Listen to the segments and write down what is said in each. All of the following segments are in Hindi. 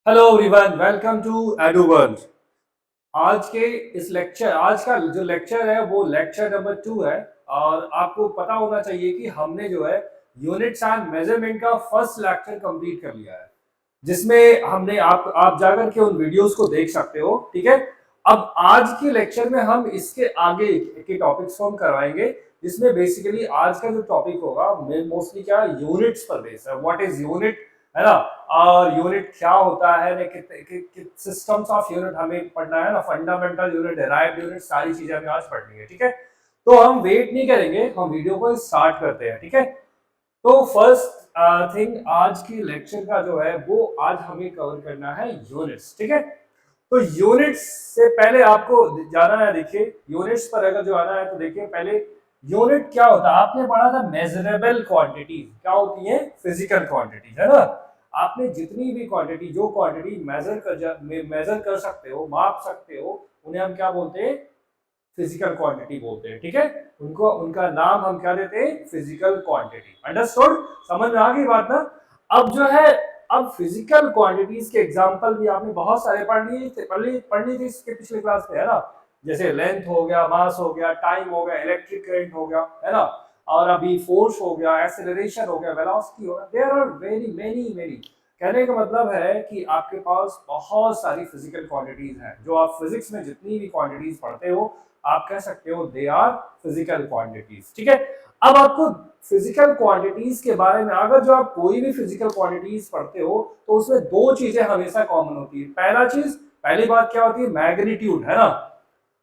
Hello everyone, welcome to Edu World. आज का जो लेक्चर है वो लेक्चर नंबर 2 है। और आपको पता होना चाहिए कि हमने जो है यूनिट्स एंड मेजरमेंट का फर्स्ट लेक्चर कंप्लीट कर लिया है, जिसमें हमने आप जाकर के उन वीडियोस को देख सकते हो। ठीक है, अब आज के लेक्चर में हम इसके आगे के टॉपिक्स को हम करवाएंगे, जिसमें बेसिकली आज का जो टॉपिक होगा मोस्टली क्या यूनिट्स पर बेस है। व्हाट इज यूनिट, है ना। और यूनिट क्या होता है, सिस्टम्स ऑफ यूनिट हमें पढ़ना है ना, फंडामेंटल यूनिट, डिराइव्ड यूनिट, सारी चीजें हमें आज पढ़नी है। ठीक है, तो हम वेट नहीं करेंगे, हम वीडियो को स्टार्ट करते हैं। ठीक है, तो फर्स्ट थिंग आज की लेक्चर का जो है वो आज हमें कवर करना है यूनिट्स। ठीक है, तो यूनिट्स से पहले आपको जाना है, देखिए यूनिट्स पर अगर जो आना है तो देखिए पहले यूनिट क्या होता है। आपने पढ़ा था मेजरेबल क्वांटिटी क्या होती है, फिजिकल क्वांटिटी, है ना। आपने जितनी भी क्वांटिटी, जो क्वांटिटी मेजर कर सकते हो, माप सकते हो, उन्हें हम क्या बोलते हैं, फिजिकल क्वांटिटी बोलते हैं। ठीक है, उनको उनका नाम हम क्या देते हैं, फिजिकल क्वांटिटी। अंडरस्टूड, समझ में आ गई बात ना। अब जो है, अब फिजिकल क्वांटिटीज के एग्जांपल भी आपने बहुत सारे पढ़ ली थी इसके पिछले क्लास में, है ना। जैसे लेंथ हो गया, मास हो गया, टाइम हो गया, इलेक्ट्रिक करंट हो गया, है ना। और अभी फोर्स हो गया, एक्सेलरेशन हो गया, वेलोसिटी हो गया। There are very many many. कहने का मतलब है कि आपके पास बहुत सारी फिजिकल क्वांटिटीज हैं, जो आप फिजिक्स में जितनी भी क्वांटिटीज पढ़ते हो आप कह सकते हो दे आर फिजिकल क्वांटिटीज। ठीक है, अब आपको फिजिकल क्वांटिटीज के बारे में, अगर जो आप कोई भी फिजिकल क्वांटिटीज पढ़ते हो तो उसमें दो चीजें हमेशा कॉमन होती है। पहली बात क्या होती है, मैग्नीट्यूड, है ना।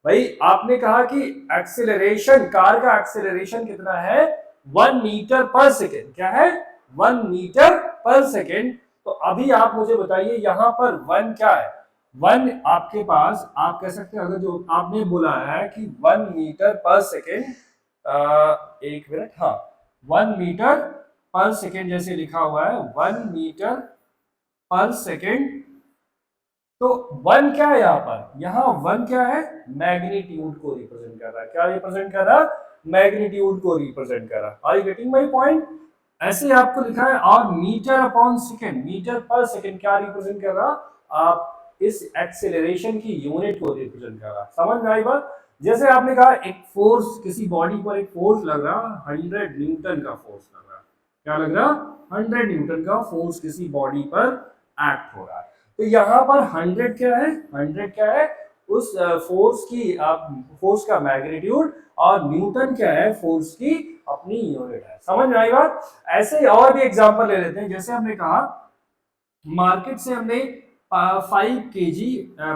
भाई आपने कहा कि एक्सेलरेशन, कार का एक्सेलरेशन कितना है, 1 मीटर पर सेकेंड। क्या है, 1 मीटर पर सेकेंड। तो अभी आप मुझे बताइए यहाँ पर वन क्या है। वन आपके पास, आप कह सकते हैं, अगर जो आपने बोला है कि 1 मीटर पर सेकेंड, एक मिनट, हाँ, 1 मीटर पर सेकेंड जैसे लिखा हुआ है, 1 मीटर पर सेकेंड। तो वन क्या है यहाँ पर, यहाँ वन क्या है, मैग्नीट्यूड को रिप्रेजेंट कर रहा है। क्या रिप्रेजेंट कर रहा है, मैग्नीट्यूड को रिप्रेजेंट कर रहा है। Are you getting my point. ऐसे आपको लिखा है, और मीटर अपॉन सेकेंड, मीटर पर सेकेंड क्या रिप्रेजेंट कर रहा, आप इस एक्सेलरेशन की यूनिट को रिप्रेजेंट कर रहा। समझ में आई बात। जैसे आपने कहा एक फोर्स, किसी बॉडी पर एक फोर्स लग रहा, 100 न्यूटन का फोर्स लग रहा। क्या लग रहा, 100 न्यूटन का फोर्स किसी बॉडी पर एक्ट हो रहा है। तो यहाँ पर 100 क्या है, 100 क्या है, उस फोर्स की, फोर्स का मैग्नीट्यूड, और न्यूटन क्या है, फोर्स की अपनी यूनिट है। समझ में आई बात। ऐसे और भी एग्जांपल ले लेते हैं। जैसे हमने कहा मार्केट से हमने 5 kg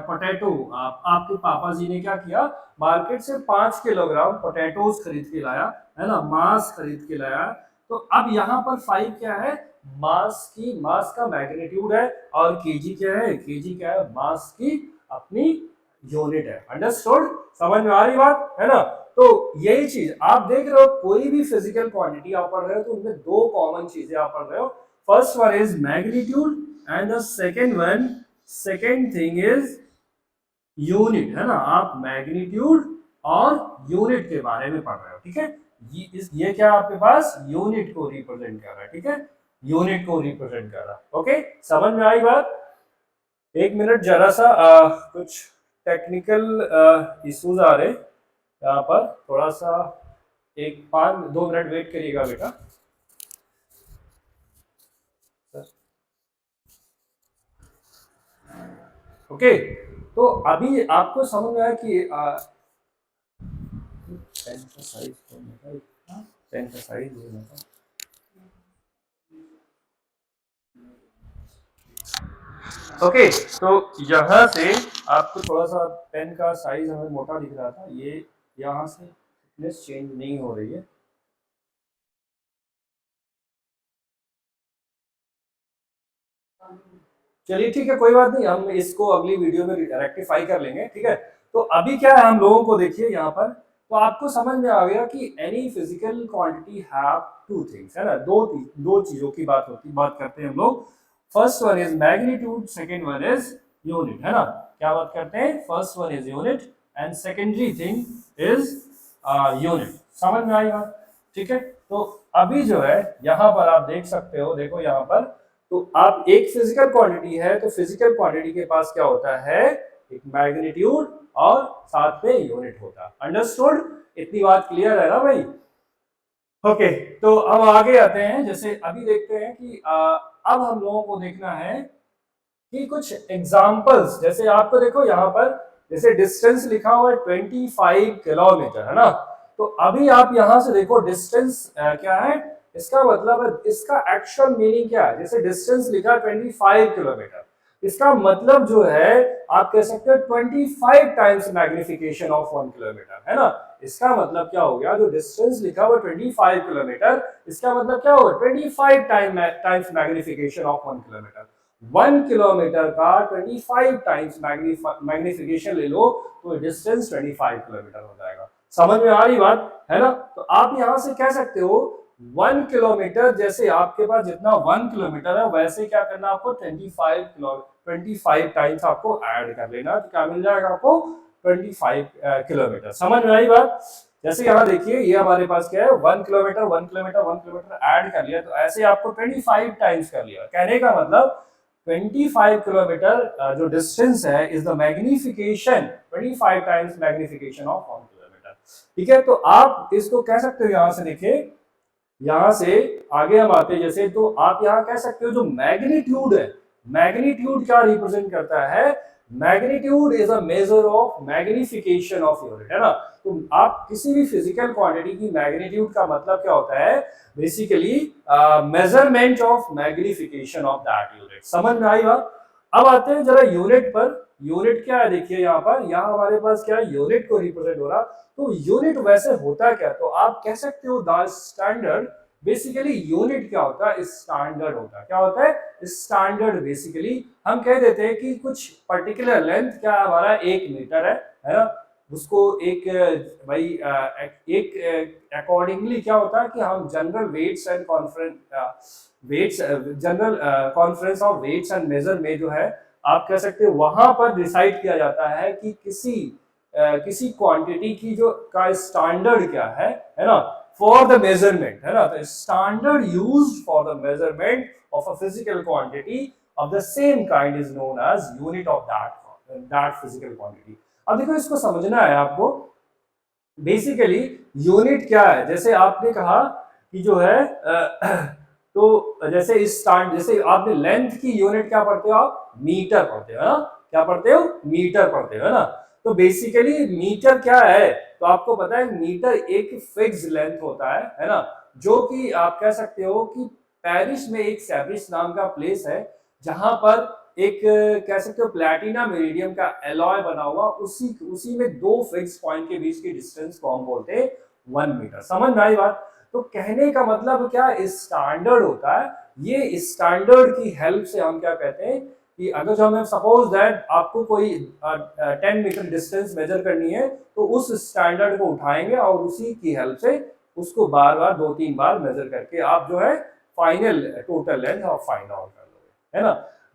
पोटैटो, आपके पापा जी ने क्या किया, मार्केट से 5 किलोग्राम पोटैटोज खरीद के लाया, है ना, मास खरीद के लाया। तो अब यहाँ पर 5 क्या है, मास का मैग्नीट्यूड है, और केजी क्या है, केजी क्या है, मास की अपनी यूनिट है। अंडरस्टूड, समझ में आ रही बात, है ना। तो यही चीज आप देख रहे हो, कोई भी फिजिकल क्वांटिटी आप पढ़ रहे हो तो उनमें दो कॉमन चीजें आप पढ़ रहे हो। First one is magnitude and the second thing is unit, है ना। आप मैग्नीट्यूड और यूनिट के बारे में पढ़ रहे हो। ठीक है, ये क्या आपके पास यूनिट को रिप्रेजेंट कर रहा है। ठीक है, यूनिट को रिप्रेजेंट कर रहा है। ओके, समझ में आई बात। एक मिनट, जरा सा कुछ टेक्निकल इश्यूज आ रहे यहाँ पर, थोड़ा सा, एक 2 मिनट वेट करिएगा बेटा। ओके, तो अभी आपको समझ में आया कि पेन का साइज पेन का साइज लेना था। ओके, तो यहाँ से आपको थोड़ा सा पेन का साइज हमें मोटा दिख रहा था, ये यहाँ से थिकनेस चेंज नहीं हो रही है। चलिए ठीक है, कोई बात नहीं, हम इसको अगली वीडियो में रेक्टिफाई कर लेंगे। ठीक है, तो अभी क्या है, हम लोगों को देखिए यहाँ पर, तो आपको समझ में आ गया कि any physical quantity have two things, है ना। दो चीजों की बात करते हैं हम लोग। First one is magnitude, second one is unit, है ना। क्या बात करते हैं, first one is unit and secondary thing is unit. समझ में आई बात। ठीक है, तो अभी जो है यहाँ पर आप देख सकते हो, देखो यहाँ पर तो आप एक फिजिकल क्वांटिटी है तो फिजिकल क्वांटिटी के पास क्या होता है, एक मैग्नीट्यूड और साथ में यूनिट होता है। अंडरस्टूड? इतनी बात क्लियर है ना भाई? ओके, तो अब आगे आते हैं। जैसे अभी देखते हैं कि अब हम लोगों को देखना है कि कुछ एग्जांपल्स, जैसे आपको देखो यहाँ पर जैसे डिस्टेंस लिखा हुआ है 25 किलोमीटर, है ना। तो अभी आप यहाँ से देखो डिस्टेंस क्या है, इसका मतलब है, इसका एक्चुअल मीनिंग क्या है। जैसे डिस्टेंस लिखा है 25 किलोमीटर, इसका मतलब जो है आप कह सकते हो 25 टाइम्स मैग्निफिकेशन ऑफ 1 किलोमीटर, है ना। इसका मतलब क्या हो गया, जो डिस्टेंस लिखा हुआ 25 किलोमीटर, इसका मतलब क्या होगा, 25 times magnification of 1 kilometre. 1 kilometre का 25 टाइम्स मैग्निफिकेशन ले लो तो डिस्टेंस 25 किलोमीटर हो जाएगा। समझ में आ रही बात है ना। तो आप यहां से कह सकते हो 1 किलोमीटर, जैसे आपके पास जितना 1 किलोमीटर है वैसे क्या करना आपको 25 टाइम्स आपको ऐड कर लेना, तो क्या मिल जाएगा आपको 25 किलोमीटर। समझ में आई बात? जैसे यहाँ देखिए ये हमारे पास क्या है, 1 किलोमीटर 1 किलोमीटर 1 किलोमीटर ऐड कर लिया, तो ऐसे आपको 25 टाइम्स कर लिया। कहने का मतलब 25 किलोमीटर जो डिस्टेंस है is the magnification 25 times magnification of 1 kilometre. ठीक है, तो आप इसको कह सकते हो, यहां से देखिए, यहां से आगे हम आते हैं जैसे, तो आप यहां कह सकते हो जो मैग्नीट्यूड है, मैग्नीट्यूड क्या रिप्रेजेंट करता है, magnitude is a measure of magnification of unit, है ना। तो आप किसी भी फिजिकल क्वांटिटी की मैग्नीट्यूड का मतलब क्या होता है, basically measurement of magnification of that unit. समझ में आई बात? अब आते हैं जरा यूनिट पर। यूनिट क्या है, देखिए यहाँ पर, यहाँ हमारे पास क्या है, यूनिट को रिप्रेजेंट हो रहा। तो यूनिट वैसे होता क्या, तो आप कह सकते हो द स्टैंडर्ड, बेसिकली यूनिट क्या होता है, स्टैंडर्ड होता है। क्या होता है, स्टैंडर्ड। बेसिकली हम कह देते हैं कि कुछ पर्टिकुलर लेंथ क्या है हमारा 1 मीटर है ना, उसको एक भाई एक अकॉर्डिंगली क्या होता है कि हम general weights and weights general conference of weights and measure में जो है आप कह सकते हो वहां पर डिसाइड किया जाता है कि किसी क्वांटिटी की जो का स्टैंडर्ड क्या है ना, फॉर द मेजरमेंट, है ना। तो standard used for the measurement of a physical quantity of the same kind is known as unit of that physical quantity. अब देखो इसको समझना है आपको, बेसिकली यूनिट क्या है। जैसे आपने कहा कि जो है तो जैसे इस स्टैंड, जैसे आपने लेंथ की यूनिट क्या पढ़ते हो आप, मीटर पढ़ते हो, है ना। क्या पढ़ते हो, मीटर पढ़ते हो, है ना। तो बेसिकली मीटर क्या है, तो आपको पता है मीटर एक फिक्स लेंथ होता है ना, जो कि आप कह सकते हो कि पेरिस में एक सेब्रिस नाम का प्लेस है, जहां पर एक कह सकते हो प्लैटिनम इरिडियम का एलॉय बना हुआ, उसी उसी में दो फिक्स पॉइंट के बीच की डिस्टेंस को हम बोलते हैं 1 मीटर। समझ में आई बात? तो कहने का मतलब क्या, स्टैंडर्ड होता है। ये स्टैंडर्ड की हेल्प से हम क्या कहते हैं कि अगर जो हमें सपोज दैट आपको कोई 10 मीटर डिस्टेंस मेजर करनी है, तो उस स्टैंडर्ड को उठाएंगे और उसी की हेल्प से उसको बार बार 2-3 बार मेजर करके आप जो है फाइनल टोटल लेंथ और फाइंड आउट कर लोगे, है ना।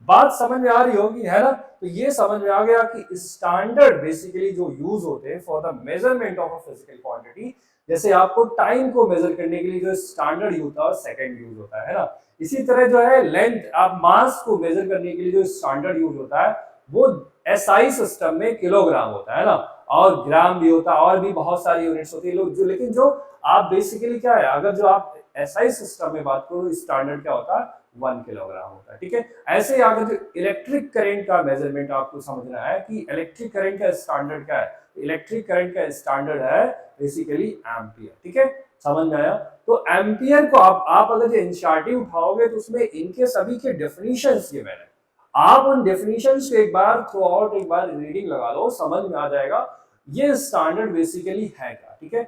बात समझ में आ रही होगी, है ना। तो ये समझ में आ गया कि स्टैंडर्ड बेसिकली जो यूज होते हैं for the measurement of a physical quantity, जैसे आपको टाइम को मेजर करने के लिए जो स्टैंडर्ड यूज होता है सेकंड यूज होता है ना। इसी तरह जो है लेंथ, आप मास को मेजर करने के लिए जो स्टैंडर्ड यूज होता है वो एसआई सिस्टम में किलोग्राम होता है ना, और ग्राम भी होता है, और भी बहुत सारी यूनिट्स होती है लोग जो, लेकिन जो आप बेसिकली क्या है, अगर जो आप एसआई सिस्टम में बात करो स्टैंडर्ड क्या होता है 1 किलोग्राम होता है। ठीक है, ऐसे अगर जो इलेक्ट्रिक करंट का मेजरमेंट आपको समझना है कि इलेक्ट्रिक करंट का स्टैंडर्ड क्या है, इलेक्ट्रिक करंट का स्टैंडर्ड है बेसिकली एम्पियर। ठीक है, समझ में आया। तो एम्पियर को आप अगर जो एनसीईआरटी उठाओगे तो उसमें इनके सभी के डेफिनेशंस ये मैंने, आप उन डेफिनेशंस को एक बार थ्रू आउट एक बार रीडिंग लगा लो, समझ में आ जाएगा ये स्टैंडर्ड बेसिकली है क्या। ठीक है,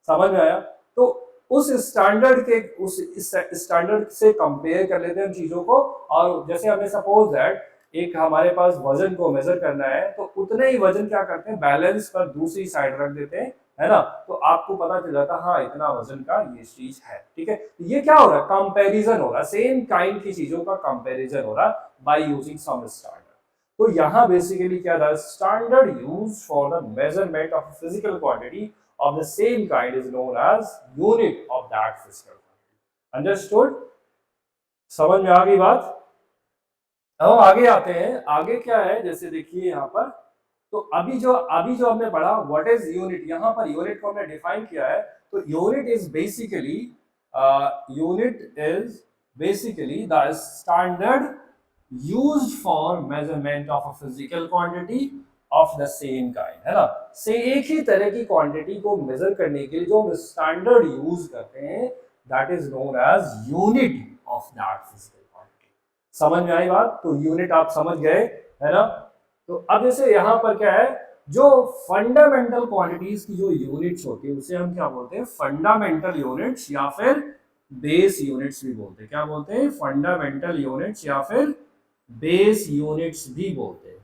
समझ में आया। तो उस स्टैंडर्ड के उस स्टैंडर्ड से कंपेयर कर लेते हैं चीजों को, और जैसे हमने सपोज दैट एक हमारे पास वजन को मेजर करना है, तो उतने ही वजन क्या करते हैं बैलेंस पर दूसरी साइड रख देते हैं, है ना। तो आपको पता चल जाता हाँ इतना वजन का ये चीज है। ठीक है, ये क्या हो रहा है, कंपैरिजन हो रहा है, सेम काइंड की चीजों का कंपैरिजन हो रहा है बाय यूजिंग सम स्टैंडर्ड। तो यहाँ बेसिकली क्या था, standard use for the measurement of physical quantity of the same kind is known as unit of that physical quantity. Understood? समझ में आ गई बात? अब आगे आते हैं, आगे क्या है, जैसे देखिए यहाँ पर, तो अभी जो हमने पढ़ा व्हाट इज यूनिट, यहाँ पर यूनिट को हमने डिफाइन किया है। तो unit is basically the standard used for measurement of a physical quantity of the same kind, है ना। से एक ही तरह की क्वांटिटी को मेजर करने के लिए जो हम स्टैंडर्ड यूज करते हैं, that is known as unit of that physical quantity. समझ में आई बात? तो यूनिट आप समझ गए, है ना। तो अब जैसे यहाँ पर क्या है, जो फंडामेंटल क्वांटिटीज की जो यूनिट्स होती है उसे हम क्या बोलते हैं, फंडामेंटल यूनिट्स या फिर बेस यूनिट्स भी बोलते हैं। क्या बोलते हैं? फंडामेंटल यूनिट्स या फिर बेस यूनिट्स भी बोलते हैं।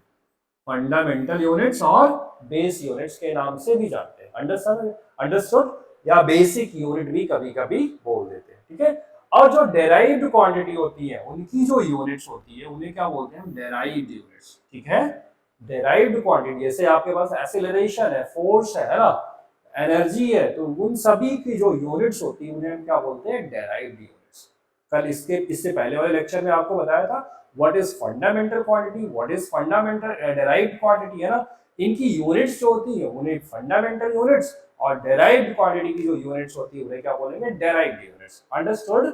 फंडामेंटल यूनिट्स और बेस यूनिट्स के नाम से भी जानते हैं। अंडरस्टूड? या बेसिक यूनिट भी कभी कभी बोल देते हैं, ठीक है। और जो डेराइव्ड क्वांटिटी होती है उनकी जो यूनिट्स होती है उन्हें क्या बोलते हैं? डेराइव्ड यूनिट्स, ठीक है। डेराइव्ड क्वांटिटी, जैसे आपके पास एक्सेलरेशन है, फोर्स है ना, एनर्जी है, तो उन सभी की जो यूनिट्स होती है उन्हें हम क्या बोलते हैं? Derived units. कल इससे पहले वाले लेक्चर में आपको बताया था what is fundamental quantity, what is fundamental derived quantity, है ना। इनकी यूनिट्स जो होती है उन्हें फंडामेंटल यूनिट्स, और डेराइव्ड क्वांटिटी की जो यूनिट्स होती है उन्हें क्या बोलेंगे? Derived units. अंडरस्टूड?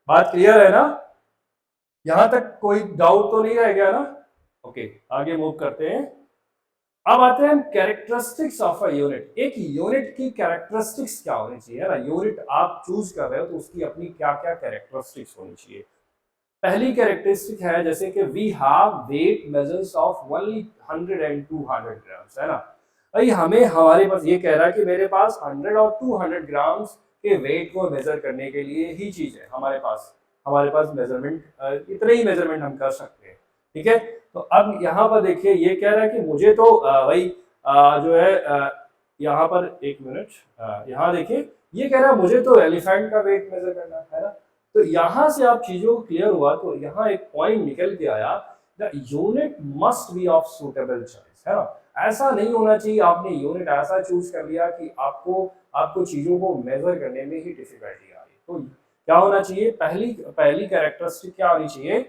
बात क्लियर है ना? यहां तक कोई डाउट तो नहीं रह गया ना? ओके, आगे मूव करते हैं। अब आते हैं कैरेक्टरिस्टिक्स ऑफ अ यूनिट। एक यूनिट की कैरेक्टरिस्टिक्स क्या होनी चाहिए, है ना। यूनिट आप चूज कर रहे हो तो उसकी अपनी क्या क्या कैरेक्टरिस्टिक्स होनी चाहिए। पहली कैरेक्टरिस्टिक है जैसे कि we have weight measures of only 100 and 200 grams, है ना। भाई हमें, हमारे पास ये कह रहा है कि मेरे पास 100 और 200 ग्राम्स के वेट को मेजर करने के लिए ही चीज है हमारे पास मेजरमेंट, इतने ही मेजरमेंट हम कर सकते हैं, ठीक है। तो अब यहाँ पर देखिए ये कह रहा है कि मुझे तो भाई जो है यहाँ पर एक मिनट, यहाँ देखिए ये कह रहा है मुझे तो एलिफेंट का वेट मेजर करना है ना। तो यहां से आप चीजों को क्लियर हुआ, तो यहाँ एक पॉइंट निकल के आया, the unit must be of suitable choice, है ना। ऐसा नहीं होना चाहिए आपने यूनिट ऐसा चूज कर लिया कि आपको आपको चीजों को मेजर करने में ही डिफिकल्टी आ रही। तो क्या होना चाहिए, पहली पहली कैरेक्टरिस्टिक क्या होनी चाहिए,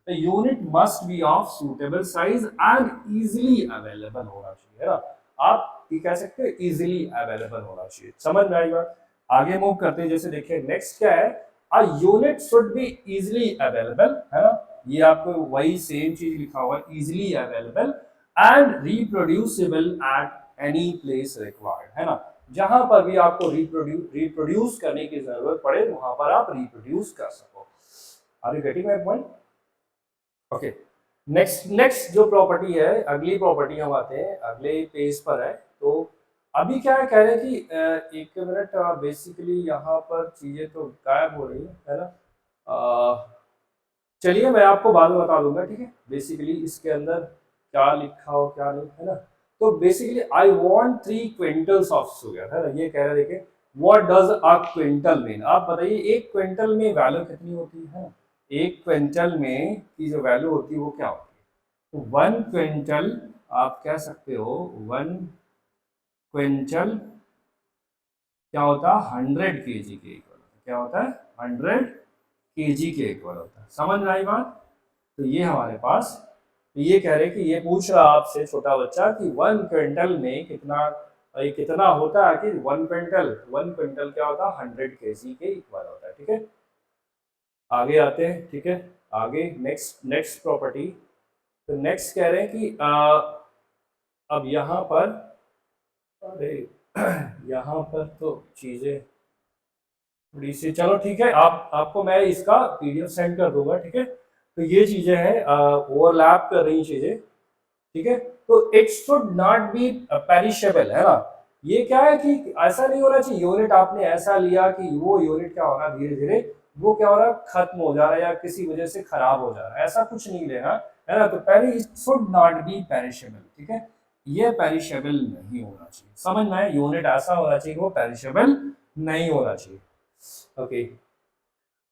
the unit must be of suitable size and easily available होना चाहिए, है ना। आप ये कह सकते हैं इजिली अवेलेबल होना चाहिए। समझ में आई बात? आगे मूव करते हैं, जैसे देखिए नेक्स्ट क्या है, a unit should be easily available, है ना। ये आपको वही सेम चीज लिखा हुआ है, easily available and reproducible at any place required, है ना। जहां पर भी आपको रिप्रोड्यूस करने की जरूरत पड़े वहां पर आप रिप्रोड्यूस कर सको। Are you getting my point? Okay, next जो प्रॉपर्टी है, अगली प्रॉपर्टी हम आते हैं, अगले पेज पर है। तो अभी क्या है, कह रहे हैं कि एक मिनट, बेसिकली यहाँ पर चीजें तो गायब हो रही है ना। चलिए मैं आपको बाद में बता दूंगा, ठीक है। बेसिकली इसके अंदर क्या लिखा हो क्या नहीं, है ना। तो basically I want 3 quintals of sugar, है ना। ये कह रहे हैं, देखिए what does a quintal mean. आप बताइए एक क्विंटल में वैल्यू कितनी होती है ना। एक क्विंटल में की जो वैल्यू होती है वो क्या होती है, तो 1 क्विंटल, आप कह सकते हो 1 क्विंटल क्या होता है, 100 केजी के इक्वल होता है। क्या होता है? 100 केजी के इक्वल होता है। समझ में आई बात? तो ये हमारे पास, तो ये कह रहे कि ये पूछ रहा आपसे छोटा बच्चा कि 1 क्विंटल में कितना, ये कितना होता है कि 1 क्विंटल क्या होता है, 100 केजी के इक्वल होता है, ठीक है। आगे आते हैं, ठीक है। आगे नेक्स्ट नेक्स्ट प्रॉपर्टी, तो नेक्स्ट कह रहे हैं कि अब यहाँ पर, अरे यहाँ पर तो चीजें थोड़ी सी, चलो ठीक है, आपको मैं इसका पीडीएफ सेंड कर दूंगा, ठीक है। तो ये चीजें हैं, ओवरलैप कर रही चीजें, ठीक है। तो it should not B perishable, है ना। ये क्या है कि ऐसा नहीं होना चाहिए यूनिट आपने ऐसा लिया कि वो यूनिट क्या हो रहा, धीरे धीरे वो क्या हो रहा, खत्म हो जा रहा है या किसी वजह से खराब हो जा रहा है, ऐसा कुछ नहीं लेना, है ना। तो पहले it should not B perishable, ठीक है। ये पेरिशेबल नहीं होना चाहिए, समझ में आया? यूनिट ऐसा होना चाहिए वो पेरिशेबल नहीं होना चाहिए। ओके,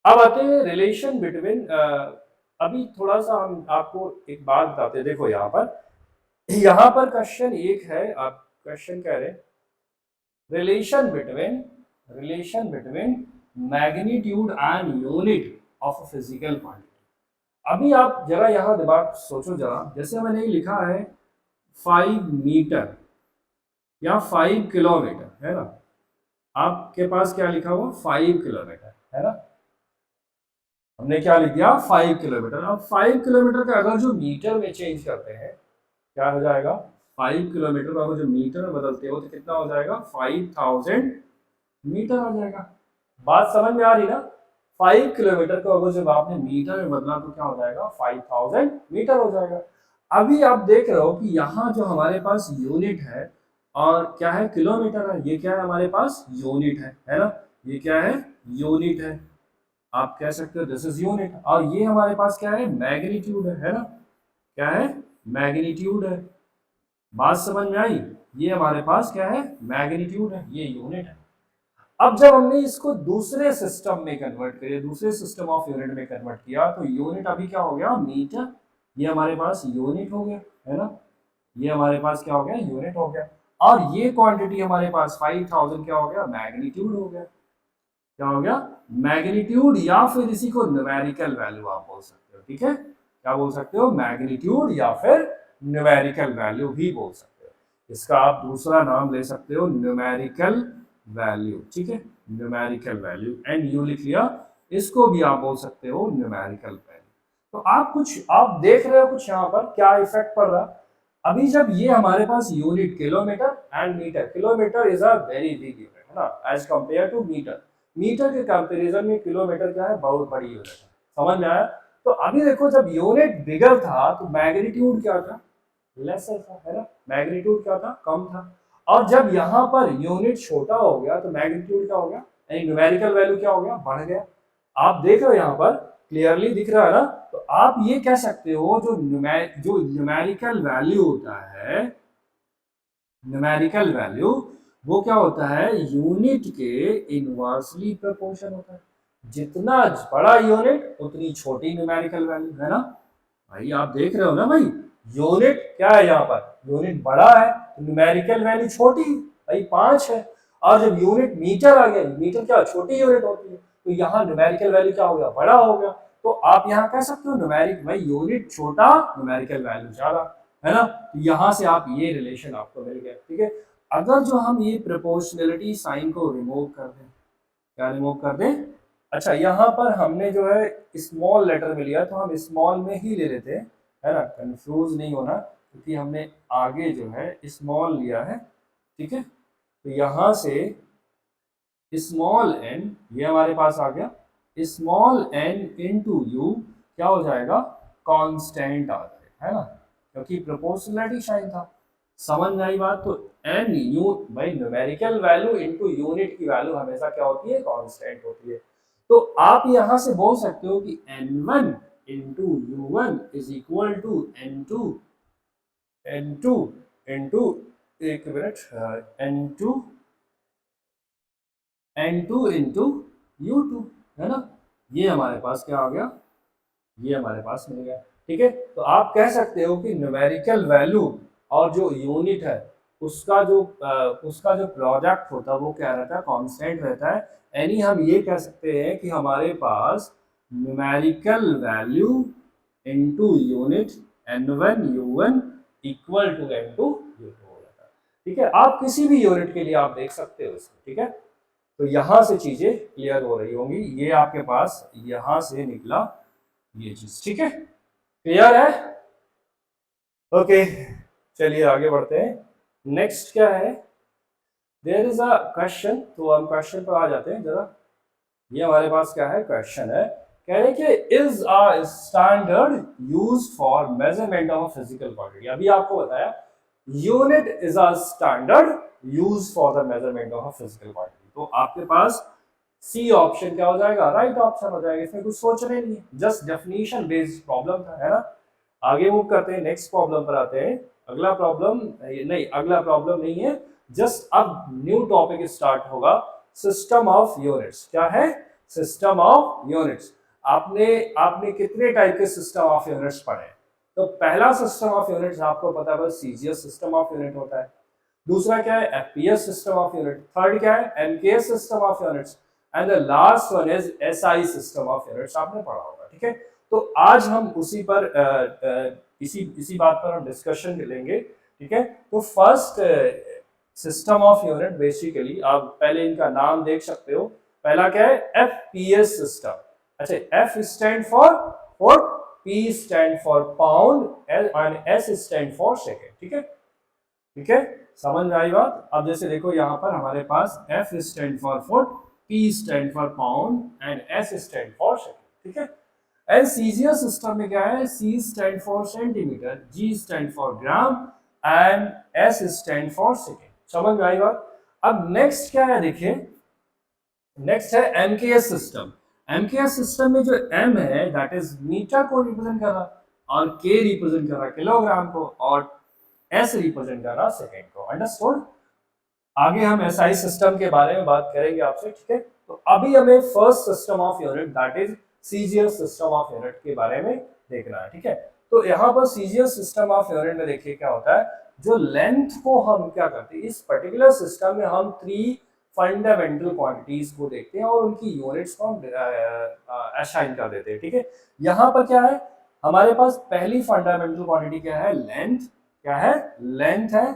अब आते हैं रिलेशन बिटवीन, अभी थोड़ा सा हम आपको एक बात बताते हैं। देखो यहाँ पर क्वेश्चन एक है, आप क्वेश्चन कह रहे relation between magnitude and unit of physical quantity. अभी आप जरा यहाँ दिमाग सोचो जरा, जैसे मैंने लिखा है 5 मीटर या 5 किलोमीटर, है ना। आपके पास क्या लिखा हुआ 5 किलोमीटर, है ना। हमने क्या लिख दिया 5 किलोमीटर। अब 5 किलोमीटर का अगर जो मीटर में चेंज करते हैं क्या हो जाएगा, 5 किलोमीटर को अगर जो मीटर में बदलते हो तो कितना हो जाएगा 5000 मीटर आ जाएगा। बात समझ में आ रही ना। 5 किलोमीटर को अगर जब आपने मीटर में बदला तो क्या हो जाएगा 5000 मीटर हो जाएगा। अभी आप देख रहे हो कि यहाँ जो हमारे पास यूनिट है और क्या है किलोमीटर है, ये क्या है हमारे पास यूनिट है ना। ये क्या है यूनिट है, आप कह सकते हो दिस इज यूनिट। और ये हमारे पास क्या है मैग्नीट्यूड है ना। क्या है मैग्नीट्यूड है। बात समझ में आई। ये हमारे पास क्या है मैग्नीट्यूड है, ये यूनिट है। अब जब हमने इसको दूसरे सिस्टम में कन्वर्ट किया, दूसरे सिस्टम ऑफ यूनिट में कन्वर्ट किया तो यूनिट अभी क्या हो गया मीटर। ये हमारे पास यूनिट हो गया, है ना। ये हमारे पास क्या हो गया यूनिट हो गया। और ये क्वांटिटी हमारे पास 5000 क्या हो गया मैग्नीट्यूड हो गया। क्या हो गया मैग्नीट्यूड, या फिर इसी को न्यूमेरिकल वैल्यू आप बोल सकते हो। ठीक है, क्या बोल सकते हो मैग्नीट्यूड या फिर न्यूमेरिकल वैल्यू भी बोल सकते हो। इसका आप दूसरा नाम ले सकते हो न्यूमेरिकल वैल्यू। ठीक है, न्यूमेरिकल वैल्यू एंड यू लिख लिया। इसको भी आप बोल सकते हो न्यूमेरिकल वैल्यू। तो आप देख रहे हो कुछ यहाँ पर क्या इफेक्ट पड़ रहा है। अभी जब ये हमारे पास unit kilometre and metre, kilometre is a very big unit है ना as compare to metre. Metre के कंपैरिजन में किलोमीटर क्या है बहुत बड़ी यूनिट है। समझ में आया। तो अभी देखो जब यूनिट बिगर था तो मैग्नीट्यूड क्या था लेसर था, है ना। मैग्नीट्यूड क्या था कम था। और जब यहाँ पर यूनिट छोटा हो गया तो मैग्नीट्यूड क्या हो गया यानी न्यूमेरिकल वैल्यू क्या हो गया बढ़ गया। आप देख रहे हो यहाँ पर क्लियरली दिख रहा है ना। तो आप ये कह सकते हो जो न्यूमेरिकल वैल्यू होता है, न्यूमेरिकल वैल्यू वो क्या होता है यूनिट के इनवर्सली प्रोपोर्शन होता है। जितना बड़ा यूनिट उतनी छोटी न्यूमेरिकल वैल्यू, है ना। भाई आप देख रहे हो ना भाई, यूनिट क्या है यहाँ पर यूनिट बड़ा है तो न्यूमेरिकल वैल्यू छोटी भाई 5 है। और जब यूनिट मीटर आ गया, मीटर क्या छोटी यूनिट होती है तो यहाँ न्यूमेरिकल वैल्यू क्या हो गया बड़ा हो गया। तो आप यहाँ कह सकते हो न्यूमेरिक भाई यूनिट छोटा न्यूमेरिकल वैल्यू ज्यादा, है ना। तो यहाँ से आप ये रिलेशन आपको मिल गया। ठीक है, अगर जो हम ये प्रोपोर्शनलिटी साइन को रिमूव कर दें, क्या रिमूव कर दें। अच्छा यहाँ पर हमने जो है स्मॉल लेटर में लिया तो हम स्मॉल में ही ले लेते हैं, है ना, कंफ्यूज नहीं होना क्योंकि हमने आगे जो है स्मॉल लिया है। ठीक है, तो यहाँ से स्मॉल एन ये हमारे पास आ गया, स्मॉल एन इनटू यू क्या हो जाएगा कांस्टेंट आ जाएगा, है ना, क्योंकि प्रोपोर्शनलिटी साइन था। समझ में आई बात। तो एन यू भाई न्यूमेरिकल वैल्यू इनटू यूनिट की वैल्यू हमेशा क्या होती है कांस्टेंट होती है। तो आप यहां से बोल सकते हो कि n1 into u1 is equal to n2 into एक मिनट n2 इंटू u2, है ना। ये हमारे पास क्या आ गया, ये हमारे पास मिल गया। ठीक है, तो आप कह सकते हो कि न्यूमेरिकल वैल्यू और जो यूनिट है उसका जो प्रोडक्ट होता है वो क्या रहता है कांस्टेंट रहता है। यानी हम ये कह सकते हैं कि हमारे पास numerical value into unit n1 u1 equal to n2 u2 हो जाता है। ठीक है, आप किसी भी यूनिट के लिए आप देख सकते हो इसको। ठीक है, तो यहां से चीजें क्लियर हो रही होंगी। ये आपके पास यहां से निकला ये चीज। ठीक है, क्लियर है। ओके, चलिए आगे बढ़ते हैं। नेक्स्ट क्या है, देयर इज अ क्वेश्चन। तो हम क्वेश्चन पर आ जाते हैं जरा। ये हमारे पास क्या है क्वेश्चन है, कह रहे कि is a standard used for measurement of physical quantity. अभी आपको बताया unit is a standard used for the measurement of physical quantity. तो आपके पास सी ऑप्शन क्या हो जाएगा राइट ऑप्शन हो जाएगा। इसमें कुछ सोचने नहीं है, जस्ट डेफिनेशन बेस्ड प्रॉब्लम था, है ना। आगे मूव करते हैं, नेक्स्ट प्रॉब्लम पर आते हैं। अगला प्रॉब्लम नहीं है, जस्ट अब न्यू टॉपिक स्टार्ट होगा, सिस्टम ऑफ यूनिट्स। क्या है सिस्टम ऑफ यूनिट्स। आपने आपने कितने टाइप के सिस्टम ऑफ यूनिट्स पढ़े। तो पहला सिस्टम ऑफ यूनिट्स आपको पता है बस सीजीएस सिस्टम ऑफ यूनिट होता है। दूसरा क्या है FPS system of unit. Third क्या है MKS system of units and the last one is SI system of units. आपने पढ़ा होगा। ठीक है, तो आज हम उसी पर इसी इसी बात पर हम डिस्कशन लेंगे, ठीक है। तो first system of unit, basically आप पहले इनका नाम देख सकते हो। पहला क्या है, एफपीएस सिस्टम। अच्छा, F stand for foot, P stand for pound and S stand for second, ठीक है। ठीक है, समझ में आई बात। अब जैसे देखो यहाँ पर हमारे पास F stand for foot, P stand for pound and S stand for second, ठीक है। एंड सीजीएस सिस्टम में क्या है, C stand for centimetre, G stand for gram and S stand for second. समझ में आई बात। अब नेक्स्ट क्या है, देखिए नेक्स्ट है एमकेएस सिस्टम। एमकेएस सिस्टम में जो एम है दैट इज मीटर को रिप्रेजेंट कर रहा, और के रिप्रेजेंट कर रहा किलोग्राम को, और एस रिप्रेजेंट कर रहा सेकेंड को। अंडरस्टूड। आगे हम एसआई सिस्टम के बारे में बात करेंगे आपसे, ठीक है। तो अभी हमें first system of unit that is CGS system of unit के बारे में देखना है, ठीक है। तो यहाँ पर सीजीएस सिस्टम ऑफ यूनिट में देखिए क्या होता है, जो लेंथ को हम क्या करते हैं, इस पर्टिकुलर सिस्टम में हम 3 फंडामेंटल क्वांटिटीज को देखते हैं और उनकी यूनिट्स को हम असाइन कर देते हैं, ठीक है। यहाँ पर क्या है, हमारे पास पहली फंडामेंटल क्वांटिटी क्या है, लेंथ, क्या है, लेंथ है।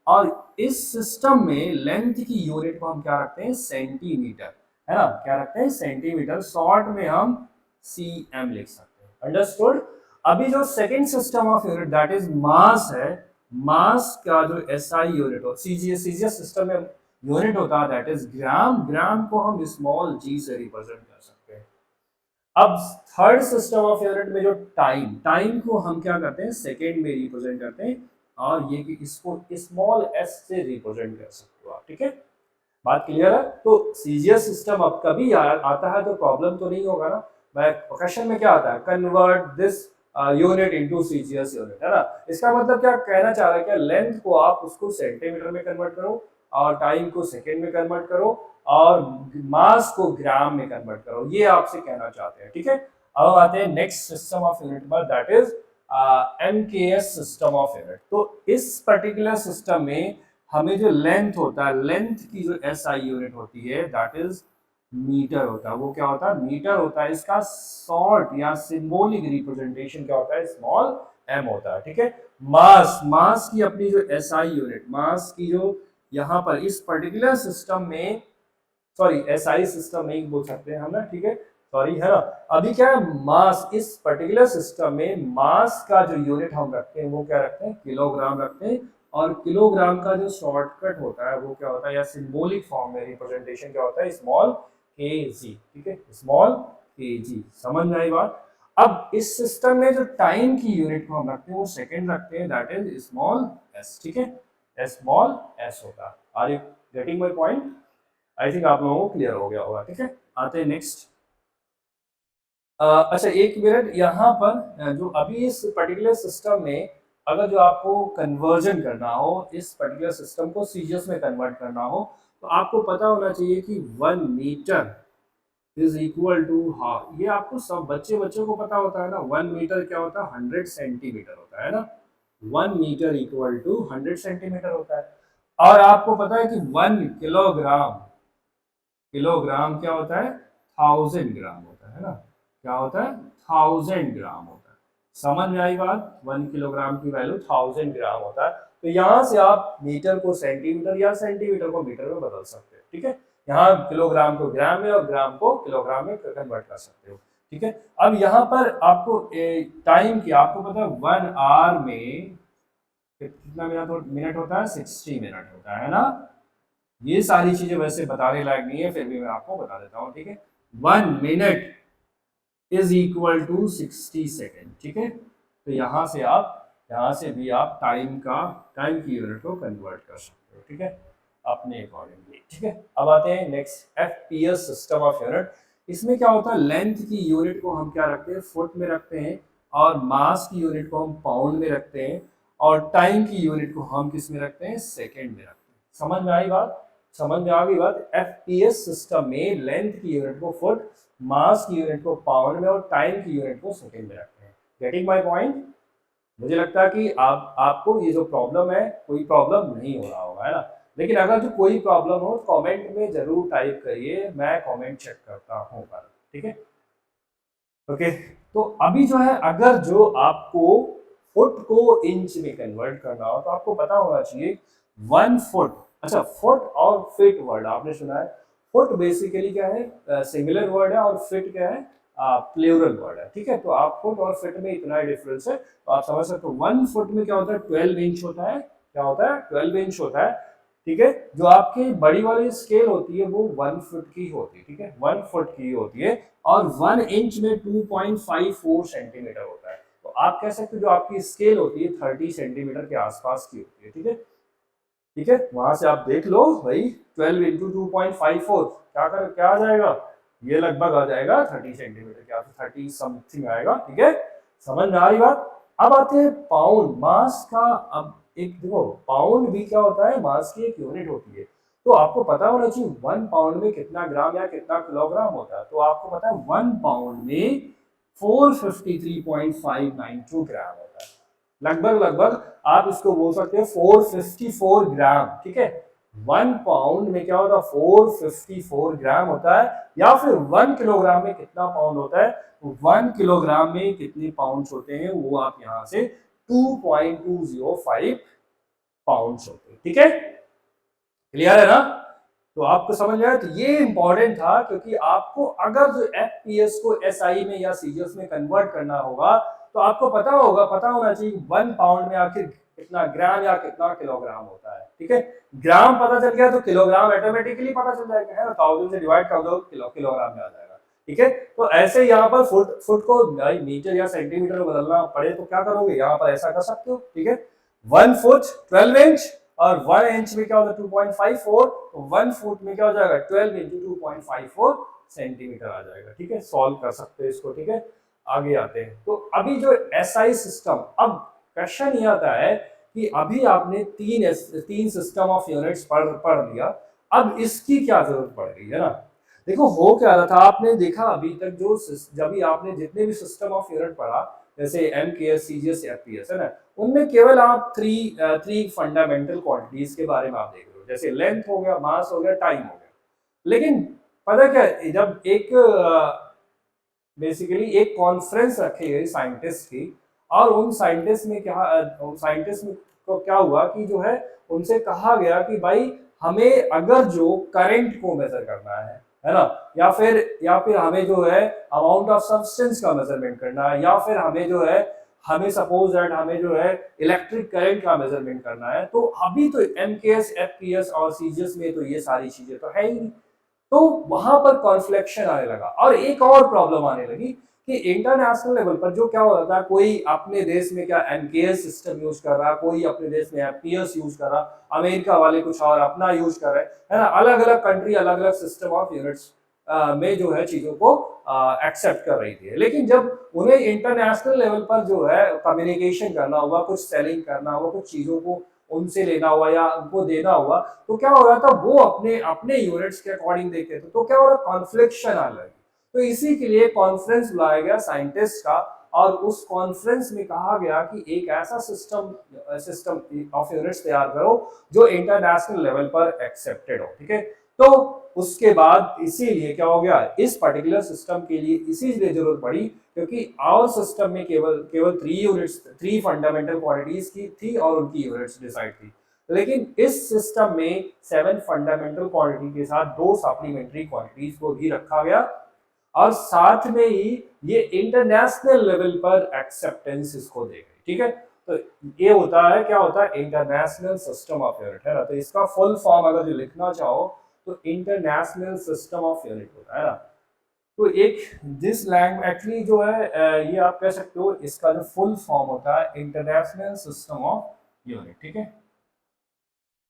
और इस सिस्टम में लेंथ की यूनिट को हम क्या रखते हैं, सेंटीमीटर, है ना, क्या रखते हैं, सेंटीमीटर। शॉर्ट में हम सीएम लिख सकते हैं। अंडरस्टूड। अभी जो second system of unit that is mass है, मास का जो एसआई यूनिट हो, सीजीएस सिस्टम में यूनिट होता है दैट इज ग्राम। ग्राम को हम स्मॉल जी से रिप्रेजेंट कर सकते हैं। अब थर्ड सिस्टम ऑफ यूनिट में जो टाइम, टाइम को हम क्या करते हैं, सेकेंड में रिप्रेजेंट करते हैं, और ये कि इसको स्मॉल एस से रिप्रेजेंट कर सकते हो आप, ठीक है। बात क्लियर है। तो सीजीएस सिस्टम अब कभी आता है तो प्रॉब्लम तो नहीं होगा ना। क्वेश्चन में क्या आता है, convert this unit into CGS unit, है ना। इसका मतलब क्या कहना चाह रहा है, क्या लेंथ को आप उसको सेंटीमीटर में कन्वर्ट करो, और टाइम को सेकेंड में कन्वर्ट करो, और मास को ग्राम में कन्वर्ट करो, ये आपसे कहना चाहते हैं, ठीक है। अब आते हैं नेक्स्ट सिस्टम ऑफ यूनिट पर that is MKS system of unit. तो इस पर्टिकुलर सिस्टम में हमें जो लेंथ होता है, लेंथ की जो एसआई यूनिट होती है दैट इज मीटर होता है। वो क्या होता है, मीटर होता है। इसका शॉर्ट या सिंबॉलिक रिप्रेजेंटेशन क्या होता है, स्मॉल एम होता है, ठीक है। मास, मास की अपनी जो एसआई यूनिट, मास की जो यहाँ पर इस पर्टिकुलर सिस्टम में, सॉरी एसआई सिस्टम नहीं बोल सकते हम ना, ठीक है, सॉरी, है ना। अभी क्या है, मास, इस पर्टिकुलर सिस्टम में मास का जो यूनिट हम रखते हैं वो क्या रखते हैं, किलोग्राम रखते हैं। और किलोग्राम का जो शॉर्टकट होता है वो क्या होता है, या सिंबॉलिक फॉर्म में रिप्रेजेंटेशन क्या होता है, स्मॉल केजी, ठीक है, स्मॉल केजी। समझ में आई बात। अब इस सिस्टम में जो टाइम की यूनिट को हम रखते हैं वो सेकंड रखते हैं दैट इज स्मॉल एस, ठीक है, स्मॉल एस होता है। Are you getting my point. I think आप लोगों को क्लियर हो गया होगा, ठीक है। आते हैं नेक्स्ट। अच्छा एक मिनट, यहाँ पर जो अभी इस पर्टिकुलर सिस्टम में अगर जो आपको कन्वर्जन करना हो, इस पर्टिकुलर सिस्टम को सीजीएस में कन्वर्ट करना हो, तो आपको पता होना चाहिए कि 1 metre is equal to half. ये आपको सब बच्चों को पता होता है ना। 1 मीटर क्या होता है, 100 सेंटीमीटर होता है ना। 1 मीटर इक्वल टू 100 सेंटीमीटर होता है। और आपको पता है कि 1 किलोग्राम, किलोग्राम क्या होता है, 1000 ग्राम होता है ना। क्या होता है, 1000 ग्राम होता है। समझ में आई बात। 1 किलोग्राम की वैल्यू 1000 ग्राम होता है। तो यहाँ से आप मीटर को सेंटीमीटर या सेंटीमीटर को मीटर में बदल सकते हैं, ठीक है। यहाँ किलोग्राम को ग्राम में और ग्राम को किलोग्राम में कन्वर्ट कर सकते हो, ठीक है। अब यहाँ पर आपको टाइम की आपको पता है 1 आवर में कितना मिनट होता है, 60 मिनट होता है ना। ये सारी चीजें वैसे बताने लायक नहीं है, फिर भी मैं आपको बता देता हूँ, ठीक है। 1 minute is equal to 60 second, ठीक है। तो यहाँ से भी आप टाइम की यूनिट को कन्वर्ट कर सकते हो, ठीक है, अपने अकॉर्डिंगली, ठीक है। अब आते हैं next, FPS system of unit. इसमें क्या होता है, लेंथ की यूनिट को हम क्या रखते हैं, फुट में रखते हैं, और मास की यूनिट को हम पाउंड में रखते हैं, और टाइम की यूनिट को हम किस में रखते हैं, सेकेंड में रखते हैं। समझ में आई बात, समझ में आ गई बात। एफपीएस सिस्टम में लेंथ की यूनिट को फुट, मास की यूनिट को पाउंड में, और टाइम की यूनिट को सेकेंड में रखते हैं। Getting my point. मुझे लगता है कि आपको ये जो प्रॉब्लम है, कोई प्रॉब्लम नहीं हो रहा होगा, है ना। लेकिन अगर जो कोई प्रॉब्लम हो कमेंट में जरूर टाइप करिए, मैं कमेंट चेक करता हूँ, ठीक है। ओके, तो अभी जो है अगर जो आपको फुट को इंच में कन्वर्ट करना हो तो आपको पता होना चाहिए 1 फुट। अच्छा, फुट और फीट वर्ड आपने सुना है। फुट बेसिकली क्या है, सिंगुलर वर्ड है, और फिट क्या है, प्लूरल वर्ड है। ठीक है, तो आप फुट और फिट में इतना ही डिफरेंस है, तो आप समझ सकते हो। 1 फुट में क्या होता है, 12 इंच होता है। क्या होता है, 12 इंच होता है। ठीक है, जो आपकी बड़ी वाली स्केल होती है वो 1 फुट की होती है। ठीक है, 1 फुट की होती है, और 1 इंच में 2.54 सेंटीमीटर होता है। तो आप कह सकते हो जो आपकी स्केल होती है 30 सेंटीमीटर के आसपास की होती है। ठीक है, ठीक है, वहां से आप देख लो भाई, 12 इंटू 2.54 क्या आ जाएगा, ये लगभग आ जाएगा 30 सेंटीमीटर, क्या 30 समथिंग आएगा। ठीक है, समझ में आ रही बात। अब आते हैं पाउंड, मास का। अब एक देखो, पाउंड भी क्या होता है, मास की एक यूनिट होती है। तो आपको पता होना चाहिए 1 पाउंड में कितना ग्राम या कितना किलोग्राम होता है। तो आपको पता है 1 पाउंड में 453.592 ग्राम होता है। लगभग लगभग आप इसको बोल सकते हो 454 ग्राम। ठीक है, 1 पाउंड में क्या होता है, 454 ग्राम होता है। या फिर 1 किलोग्राम में कितना पाउंड होता है, तो 1 किलोग्राम में कितने पाउंड होते हैं वो आप यहां से 2.205 पाउंड होते हैं। ठीक है, क्लियर है ना। तो आपको समझ में आया। तो ये इंपॉर्टेंट था, क्योंकि आपको अगर जो एफपीएस को एसआई में या सीजीएस में कन्वर्ट करना होगा, तो आपको पता होगा, पता होना चाहिए 1 पाउंड में आखिर कितना ग्राम या कितना किलोग्राम होता है। ठीक है, ग्राम पता चल गया तो किलोग्राम ऑटोमेटिकली पता चल जाएगा, है ना, 1000 से डिवाइड कर दो, किलोग्राम में आ जाएगा। ठीक है, तो ऐसे यहाँ पर फुट फुट को मीटर या सेंटीमीटर में बदलना पड़े तो क्या करोगे, यहाँ पर ऐसा कर सकते हो। ठीक है, 1 फुट 12 इंच, और 1 इंच में क्या होता है 2.54, तो 1 फुट में क्या हो जाएगा 12 इंटू 2.54 सेंटीमीटर आ जाएगा। ठीक है, सॉल्व कर सकते हैं इसको। ठीक है, आगे आते हैं। तो अभी जो एसआई सिस्टम, अब क्वेश्चन ये आता है कि अभी आपने तीन सिस्टम ऑफ यूनिट्स पढ़ लिया, अब इसकी क्या जरूरत पड़ रही है ना। देखो, हो क्या रहा था, आपने देखा अभी तक जो जब भी आपने जितने भी सिस्टम ऑफ यूनिट पढ़ा, जैसे एमकेएस, सीजीएस, एफपीएस, है ना, उनमें केवल आप थ्री फंडामेंटल क्वांटिटीज के बारे में आप देख रहे हो, जैसे लेंथ हो गया, मास हो गया, टाइम हो गया। लेकिन पता क्या है, जब एक बेसिकली एक कॉन्फ्रेंस रखी गई साइंटिस्ट की, और उन साइंटिस्ट में क्या, साइंटिस्ट को क्या हुआ कि जो है उनसे कहा गया कि भाई हमें अगर जो करंट को मेजर करना है ना, या फिर हमें जो है अमाउंट ऑफ सब्सटेंस का मेजरमेंट करना है, या फिर हमें जो है, हमें सपोज दैट हमें जो है इलेक्ट्रिक करंट का मेजरमेंट करना है, तो अभी तो एमकेएस, एफपीएस और सीजीएस में तो ये सारी चीजें तो है ही नहीं। तो वहां पर कॉन्फ्लिक्शन आने लगा, और एक और प्रॉब्लम आने लगी कि इंटरनेशनल लेवल पर जो क्या हो रहा था, कोई अपने देश में क्या एमकेएस सिस्टम यूज कर रहा है, कोई अपने देश में एफपीएस यूज कर रहा है, अमेरिका वाले कुछ और अपना यूज कर रहे हैं, है ना, अलग अलग कंट्री अलग अलग सिस्टम ऑफ यूनिट्स में जो है चीजों को एक्सेप्ट कर रही थी। लेकिन जब उन्हें इंटरनेशनल लेवल पर जो है कम्युनिकेशन करना होगा, कुछ सेलिंग करना होगा, कुछ चीजों को उनसे लेना हुआ या उनको देना हुआ, तो क्या हो रहा था, वो अपने अपने यूनिट्स के अकॉर्डिंग देखते थे, तो क्या हो रहा, कॉन्फ्लिक्शन आ लगी। तो इसी के लिए कॉन्फ्रेंस बुलाया गया साइंटिस्ट का, और उस कॉन्फ्रेंस में कहा गया कि एक ऐसा सिस्टम सिस्टम ऑफ यूनिट्स तैयार करो जो इंटरनेशनल लेवल पर एक्सेप्टेड हो। ठीक है, तो उसके बाद इसीलिए क्या हो गया, इस पर्टिकुलर सिस्टम के लिए इसीलिए जरूरत पड़ी, क्योंकि आवर सिस्टम में केवल केवल थ्री फंडामेंटल क्वांटिटीज की थी और उनकी यूनिट्स डिसाइड थी। लेकिन इस सिस्टम में 7 फंडामेंटल क्वांटिटी के साथ 2 सप्लीमेंट्री क्वांटिटीज को भी रखा गया, और साथ में ही ये इंटरनेशनल लेवल पर एक्सेप्टेंस इसको दे गई। ठीक है, तो ये होता है, क्या होता है, इंटरनेशनल सिस्टम ऑफ यूनिट, है ना। तो इसका फुल फॉर्म अगर जो लिखना चाहो तो इंटरनेशनल सिस्टम ऑफ यूनिट होता है ना। तो एक दिस लैंग्वेज एक्चुअली जो है, ये आप कह सकते हो इसका जो फुल फॉर्म होता है इंटरनेशनल सिस्टम ऑफ यूनिट। ठीक है,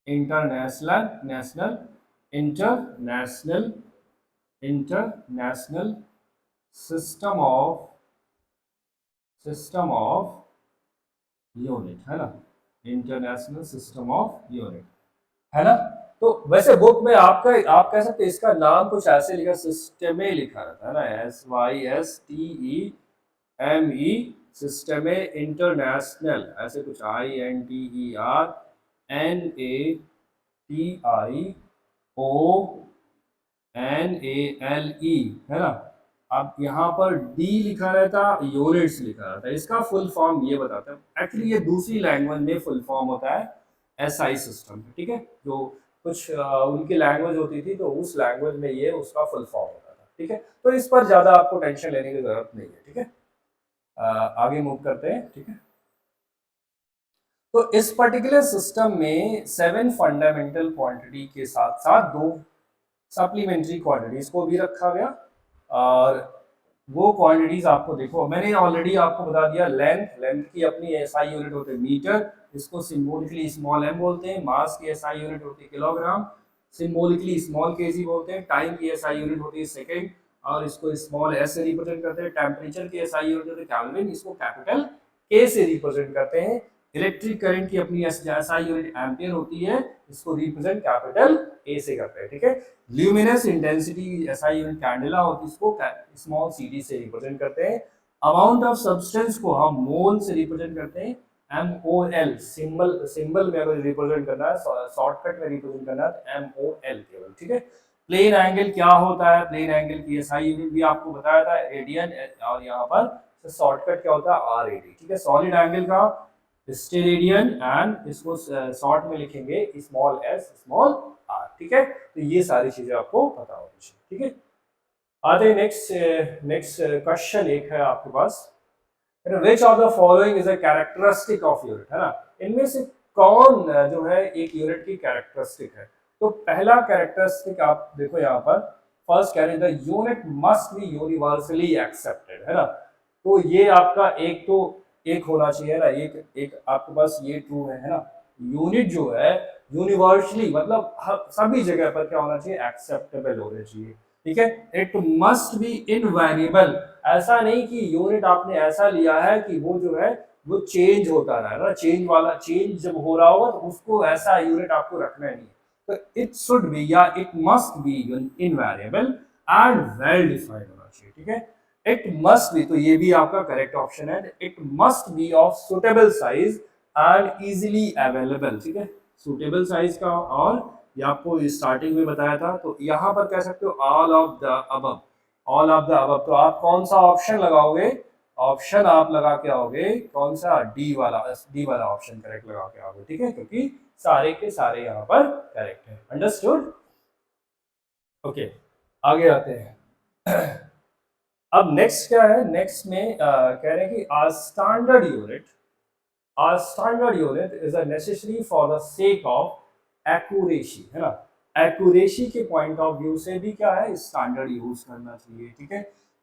international national international international system of unit, है ना, इंटरनेशनल सिस्टम ऑफ यूनिट, है ना। तो वैसे बुक में आपका आप कह सकते हैं इसका नाम कुछ ऐसे लिखा, सिस्टम लिखा रहता है ना, SYSTEME, सिस्टम इंटरनेशनल, ऐसे कुछ INTERNATIONALE, है ना। अब यहाँ पर डी लिखा रहता, यूनिट्स लिखा रहता, इसका फुल फॉर्म ये बताता है। एक्चुअली ये दूसरी लैंग्वेज में फुल फॉर्म होता है एसआई सिस्टम, ठीक है, जो कुछ उनकी लैंग्वेज होती थी तो उस लैंग्वेज में ये उसका फुल फॉर्म होता था, ठीक है। तो इस पर ज्यादा आपको टेंशन लेने की जरूरत नहीं है, ठीक है। आगे मूव करते हैं, ठीक है। तो इस पर्टिकुलर सिस्टम में 7 फंडामेंटल क्वांटिटी के साथ साथ 2 सप्लीमेंट्री क्वांटिटीज को भी रखा गया, और वो क्वांटिटीज आपको देखो मैंने ऑलरेडी आपको बता दिया। लेंथ की अपनी एसआई यूनिट होते हैं मीटर, इसको सिंबॉलिकली स्मॉल एम बोलते हैं। मास की एसआई यूनिट होती है किलोग्राम, सिंबॉलिकली स्मॉल केजी बोलते हैं। टाइम की एसआई यूनिट होती है सेकंड, और इसको स्मॉल एस से रिप्रेजेंट करते हैं। टेम्परेचर की एसआई यूनिट होती है केल्विन, इसको कैपिटल के से रिप्रेजेंट करते हैं। इलेक्ट्रिक करंट की अपनी एसआई यूनिट एम्पियर होती है, इसको रिप्रेजेंट कैपिटल ए से करते हैं, ठीक है। Luminous intensity SI unit candela होती है, इसको स्मॉल सीडी से रिप्रेजेंट करते हैं। अमाउंट ऑफ सब्सटेंस को हम मोल से रिप्रेजेंट करते हैं, MOL। सिंबल में अगर रिप्रेजेंट करना है, शॉर्टकट में रिप्रेजेंट करना है तो MOL केवल, ठीक है। प्लेन एंगल क्या होता है, प्लेन एंगल की एसआई यूनिट भी आपको बताया था रेडियन, और यहाँ पर शॉर्टकट क्या होता है RAD, ठीक है। सॉलिड एंगल का स्टेरेडियन, एंड इसको शॉर्ट में लिखेंगे स्मॉल s स्मॉल r, ठीक है। तो ये सारी चीजें आपको पता होनी चाहिए, ठीक है। आते नेक्स्ट क्वेश्चन एक है आपके पास, which of the following is a characteristic of unit, है ना। इनमें से कौन जो है एक यूनिट की कैरेक्टरिस्टिक है। तो पहला कैरेक्टरिस्टिक आप देखो यहाँ पर, फर्स्ट कह रहे हैं the unit must be universally accepted, है ना। तो ये आपका एक होना चाहिए ना, एक आपके पास ये ट्रू है ना। यूनिट जो है यूनिवर्सली मतलब सभी जगह पर क्या होना चाहिए, एक्सेप्टेबल होना चाहिए, ठीक है। इट मस्ट बी इनवेरिएबल, ऐसा नहीं कि यूनिट आपने ऐसा लिया है कि वो जो है वो चेंज होता रहा है ना, चेंज जब हो रहा होगा तो उसको ऐसा यूनिट आपको रखना नहीं है। तो इट शुड बी या it must be invariable and well defined होना चाहिए, ठीक है। इट मस्ट बी, तो ये भी आपका करेक्ट ऑप्शन है। It must be of suitable size and easily available, ठीक है। सुटेबल साइज का, और ये आपको स्टार्टिंग में बताया था। तो यहाँ पर कह सकते हो all of the above, all of the above. तो आप कौन सा ऑप्शन लगाओगे, ऑप्शन आप लगा के आओगे कौन सा, डी वाला ऑप्शन करेक्ट लगा के आओगे, ठीक है, क्योंकि सारे के सारे यहाँ पर करेक्ट है। Understood, okay. आगे आते हैं। अब नेक्स्ट क्या है, नेक्स्ट में कह रहे हैं कि a standard unit is a necessary for the sake of accuracy, है ना। एक्यूरेसी के पॉइंट ऑफ व्यू से भी क्या है, स्टैंडर्ड यूज करना चाहिए, ठीक है।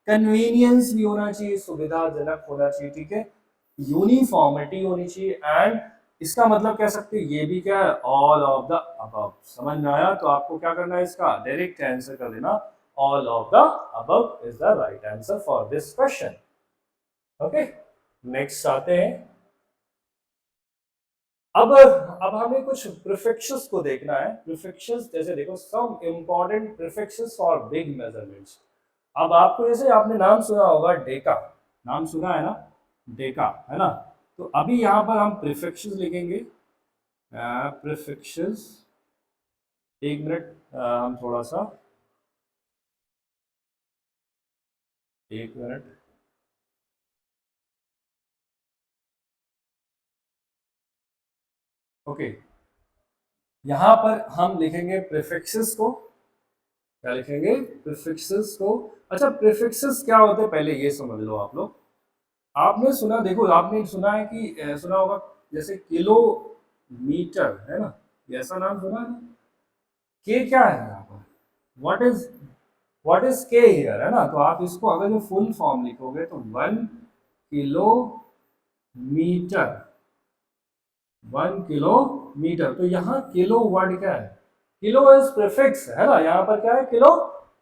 कन्वीनियंस भी होना चाहिए, सुविधाजनक होना चाहिए, ठीक है। यूनिफॉर्मिटी होनी चाहिए, एंड इसका मतलब कह सकते हैं ये भी क्या है, ऑल ऑफ द अबव। समझ में आया। तो आपको क्या करना है, इसका डायरेक्ट आंसर कर देना, all of the above is the right answer for this question. Okay, next आते हैं। अब हमें कुछ प्रीफिक्सेस को देखना है। प्रीफिक्सेस जैसे देखो, some important prefixes for big measurements। अब आपको जैसे आपने नाम सुना होगा डेका, नाम सुना है ना, डेका, है ना। तो अभी यहाँ पर हम प्रीफिक्सेस लिखेंगे, प्रीफिक्सेस। एक मिनट, हम थोड़ा सा, एक मिनट। ओके, यहाँ पर हम लिखेंगे प्रीफिक्सेस को, क्या लिखेंगे, प्रीफिक्सेस को। अच्छा, प्रीफिक्सेस क्या होते हैं पहले ये समझ लो आप लोग। आपने सुना, देखो आपने सुना है कि सुना होगा जैसे किलोमीटर, है ना, ये ऐसा नाम सुना है ना। के क्या है यहाँ पर, व्हाट इज के हियर, है ना। तो आप इसको अगर जो फुल फॉर्म लिखोगे तो 1 किलोमीटर, 1 किलोमीटर। तो यहाँ किलो वर्ड क्या है, किलो इज प्रीफिक्स, है ना। यहाँ पर क्या है, किलो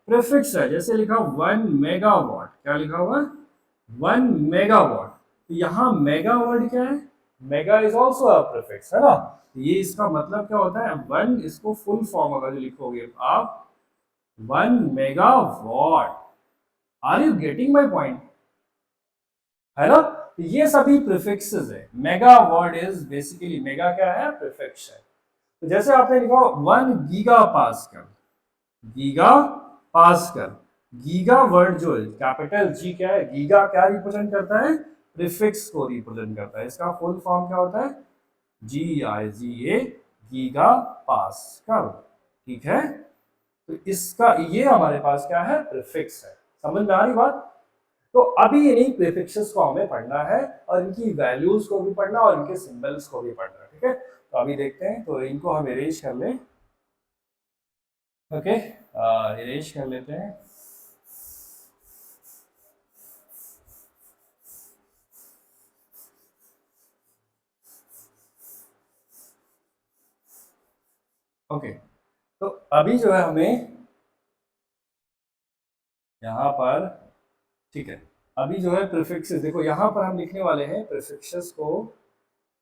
प्रीफिक्स है। जैसे लिखा 1 मेगावाट, क्या लिखा हुआ है, 1 मेगावाट। तो यहाँ मेगा वर्ड क्या है, mega is also a prefix, है ना। ये इसका मतलब क्या होता है, 1, इसको फुल फॉर्म अगर लिखोगे आप 1 megawatt. Are you getting my point, है ना। तो ये सभी प्रीफिक्सेस है। Mega word is basically, mega क्या है, प्रीफिक्स है। तो जैसे आपने लिखा 1 giga pascal, giga pascal, giga word जो है कैपिटल जी क्या है, गीगा क्या रिप्रेजेंट करता है, प्रीफिक्स को रिप्रेजेंट करता है। इसका फुल फॉर्म क्या होता है, GIGA, गीगा पास्कल। ठीक है, तो इसका ये हमारे पास क्या है, प्रीफिक्स है। समझ में आ रही बात। तो अभी इन्हीं प्रीफिक्सेस को हमें पढ़ना है और इनकी वैल्यूज को भी पढ़ना और इनके सिंबल्स को भी पढ़ना है। ठीक है, तो अभी देखते हैं, तो इनको हम इरेज कर लें। ओके, इरेज कर लेते हैं। ओके, तो अभी जो है हमें यहाँ पर, ठीक है, अभी जो है प्रीफिक्सेस देखो, यहाँ पर हम लिखने वाले हैं प्रीफिक्सेस को,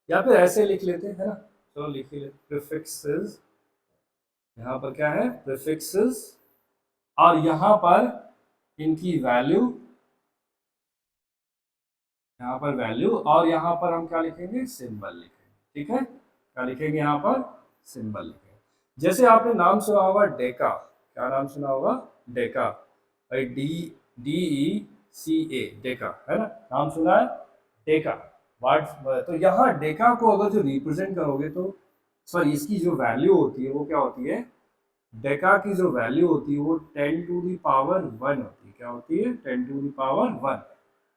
या फिर ऐसे लिख लेते हैं, है ना। चलो लिख लेते प्रीफिक्सेस। यहाँ पर क्या है, प्रीफिक्सेस, और यहाँ पर इनकी वैल्यू, यहाँ पर वैल्यू, और यहाँ पर हम क्या लिखेंगे, सिंबल लिखेंगे। ठीक है, क्या लिखेंगे, यहाँ पर सिंबल लिखेंगे। जैसे आपने नाम सुना होगा डेका, क्या नाम सुना होगा, डेका, भाई DECA, डेका, है ना, नाम सुना है, डेका वर्ड। तो यहाँ डेका को अगर जो रिप्रेजेंट करोगे तो, सॉरी, इसकी जो वैल्यू होती है वो क्या होती है, डेका की जो वैल्यू होती है वो 10⁻1 होती है। क्या होती है, 10⁻1।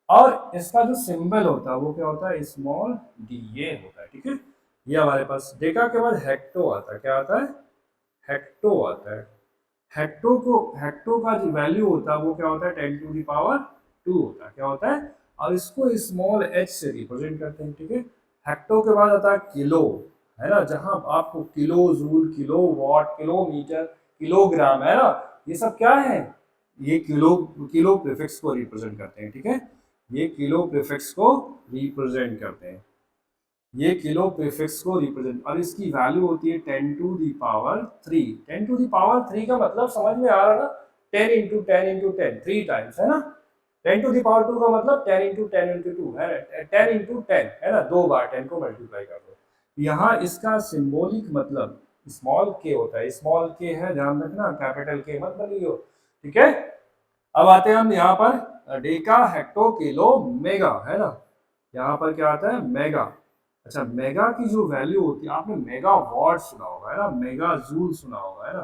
और इसका जो सिंबल होता है वो क्या होता है, स्मॉल DA होता है। ठीक है, ये हमारे पास डेका के बाद हेक्टो आता है। क्या आता है, हेक्टो आता है। हेक्टो का जो वैल्यू होता है वो क्या होता है, 10⁻2 होता है। क्या होता है, और इसको स्मॉल h से रिप्रेजेंट करते हैं। ठीक है, हेक्टो के बाद आता है किलो, है ना, जहां आपको kilo joule, kilo watt, kilometre, kilogram, है ना, ये सब क्या है, ये किलो, किलो प्रीफिक्स को रिप्रेजेंट करते हैं। ठीक है, ये किलो प्रीफिक्स को रिप्रेजेंट करते हैं, ये किलो प्रीफिक्स को रिप्रेजेंट, और इसकी वैल्यू होती है 10⁻3। 10⁻3 का मतलब समझ में आ रहा ना, 10 इंटू 10 इंटू 10, 3 टाइम्स, है ना। 10⁻2 का मतलब 10 इंटू 10 इंटू 2, है ना, 10 इंटू 10, है ना, 2 बार 10 को मल्टीप्लाई कर दो। यहाँ इसका सिंबॉलिक मतलब स्मॉल के होता है, स्मॉल के है, ध्यान रखना, कैपिटल के मत बनियो। ठीक है, अब आते हैं हम यहाँ पर डेका, हेक्टो, किलो, मेगा, है ना, यहाँ पर क्या आता है, मेगा। अच्छा, मेगा की जो वैल्यू होती है, आपने मेगा वॉट सुना होगा, है ना, मेगा जूल सुना होगा, है ना,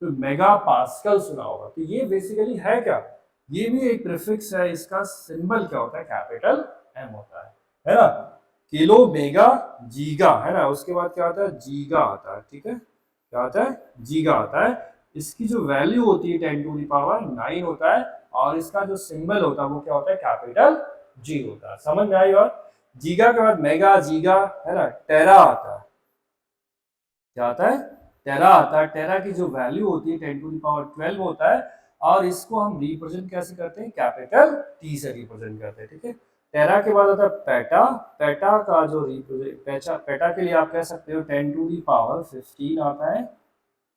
तो मेगा पास्कल सुना होगा। तो ये बेसिकली है क्या, ये भी एक प्रीफिक्स है। इसका सिंबल क्या होता है, कैपिटल M होता है ना। किलो, मेगा, जीगा, है ना, उसके बाद क्या आता है, जीगा आता है। ठीक है, क्या आता है, जीगा आता है। इसकी जो वैल्यू होती है 10⁻9 होता है, और इसका जो सिंबल होता है वो क्या होता है, कैपिटल G होता है। समझ में आई बात। जीगा के बाद मेगा, जीगा, है ना, टेरा आता है। क्या आता है, टेरा आता है। टेरा की जो वैल्यू होती है 10⁻12 होता है, और इसको हम रिप्रेजेंट कैसे करते हैं, कैपिटल T से रिप्रेजेंट करते हैं। ठीक है, टेरा के बाद आता है पेटा। पेटा का जो रिप्रेजेंट, पेटा के लिए आप कह सकते हो 10⁻15 आता है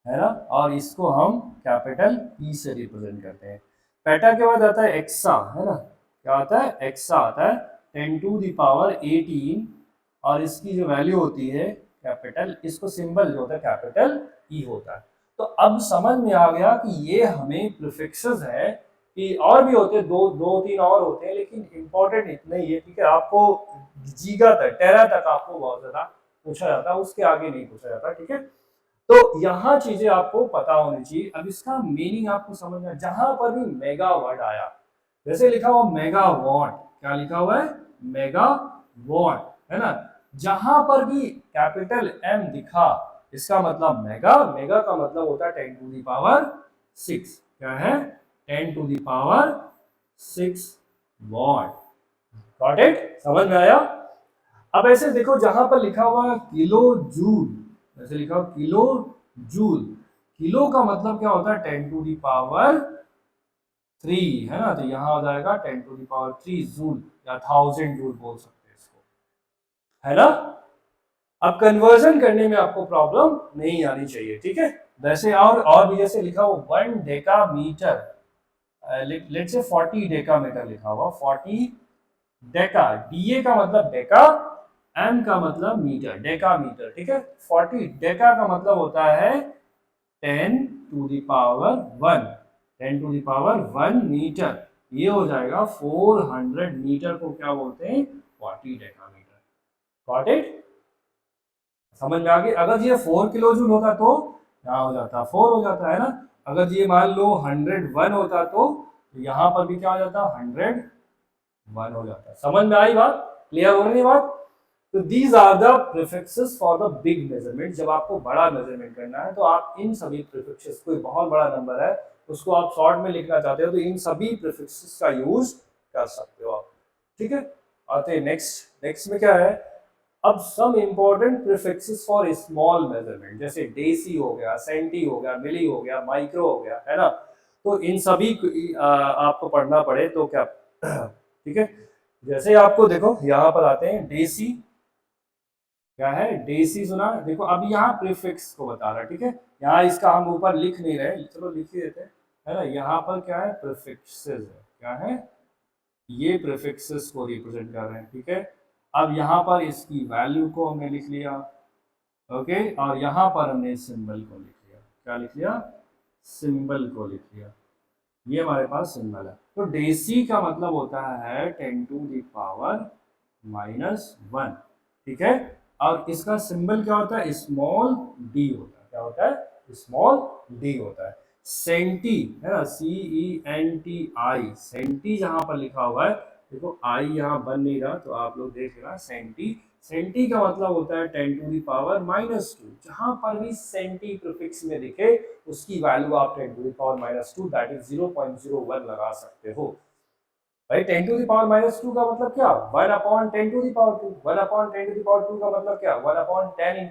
ना, और इसको हम कैपिटल P से रिप्रेजेंट करते हैं। पेटा के बाद आता है एक्सा, है ना, क्या आता है, एक्सा आता है, 10⁻18, और इसकी जो वैल्यू होती है कैपिटल, इसको सिंबल जो होता है कैपिटल E होता है। तो अब समझ में आ गया कि ये हमें प्रीफिक्सेस है, कि और भी होते हैं, दो तीन और होते हैं, लेकिन इंपॉर्टेंट इतना ही है। ठीक है, आपको जीगा तक, टेरा तक आपको बहुत ज्यादा पूछा जाता है, उसके आगे नहीं पूछा जाता। ठीक है, तो यहाँ चीजें आपको पता होनी चाहिए। अब इसका मीनिंग आपको समझना, जहां पर भी मेगा वर्ड आया, जैसे लिखा हुआ मेगा वॉट, क्या लिखा हुआ है, मेगा वॉट, है ना, जहां पर भी कैपिटल M दिखा, इसका मतलब मेगा। मेगा का मतलब होता है 10⁻6। क्या है, 10⁻6 वॉट। गॉट इट, समझ में आया। अब ऐसे देखो, जहां पर लिखा हुआ है किलो जूल, जैसे लिखा हुआ किलो जूल, किलो का मतलब क्या होता है, 10⁻3, है ना, तो यहाँ आ जाएगा 10⁻3 जूल, या 1000 जूल बोल सकते हैं इसको, है ना। अब कन्वर्जन करने में आपको प्रॉब्लम नहीं आनी चाहिए। ठीक है, वैसे और भी, जैसे लिखा हुआ 1 डेकामीटर, लेट्स से 40 डेकामीटर लिखा हुआ, 40 डेका, DA का मतलब डेका, M का मतलब मीटर, डेका मीटर। ठीक है, 40 डेका का मतलब होता है 10⁻1, 10⁻1 मीटर, ये हो जाएगा 400 मीटर को क्या बोलते हैं, 40 डेकामीटर। Got it? समझ में आ गई? अगर ये 4 किलो जूल होता तो क्या हो जाता, 4 हो जाता है ना। अगर ये मान लो 101 होता तो यहाँ पर भी क्या हो जाता, 101 हो जाता। समझ में आई बात? क्लियर हो रही बात? तो these are the prefixes for the big measurement. जब आपको बड़ा मेजरमेंट करना है तो आप इन सभी प्रीफिक्सेस, कोई बहुत बड़ा नंबर है उसको आप शॉर्ट में लिखना चाहते हो तो इन सभी प्रीफिक्सेस का यूज कर सकते हो आप। ठीक है, आते हैं नेक्स्ट में क्या है, अब some important prefixes for small measurement, जैसे डेसी हो गया, सेंटी हो गया, मिली हो गया, माइक्रो हो गया, है ना। तो इन सभी आपको पढ़ना पड़े तो क्या ठीक है। जैसे आपको देखो यहाँ पर आते हैं, डेसी क्या है, डेसी सुना, देखो अभी यहाँ प्रीफिक्स को बता रहा है। ठीक है, यहाँ इसका हम ऊपर लिख नहीं रहे, चलो लिख ही देते हैं, है ना। यहाँ पर क्या है, प्रीफिक्सेस है, क्या है, ये प्रीफिक्सेस को रिप्रेजेंट कर रहे हैं। ठीक है, अब यहाँ पर इसकी वैल्यू को हमने लिख लिया, ओके, और यहाँ पर हमने सिंबल को लिख लिया, क्या लिख लिया, सिंबल को लिख लिया, ये हमारे पास सिंबल है। तो डेसी का मतलब होता है 10⁻⁻1। ठीक है, और इसका सिंबल क्या होता है, स्मॉल डी होता है, क्या होता है, स्मॉल डी होता है। सेंटी है ना, CENTI, सेंटी जहां पर लिखा हुआ है, देखो आई यहाँ बन नहीं रहा तो आप लोग देख रहे सेंटी, सेंटी का मतलब होता है 10⁻²। जहां पर भी सेंटी प्रीफिक्स में दिखे उसकी वैल्यू आप 10⁻², दैट इज 0.01 लगा सकते हो। भाई 10⁻² का मतलब क्या, 1/10⁻², 1/10⁻² का मतलब क्या, 1/10 × 10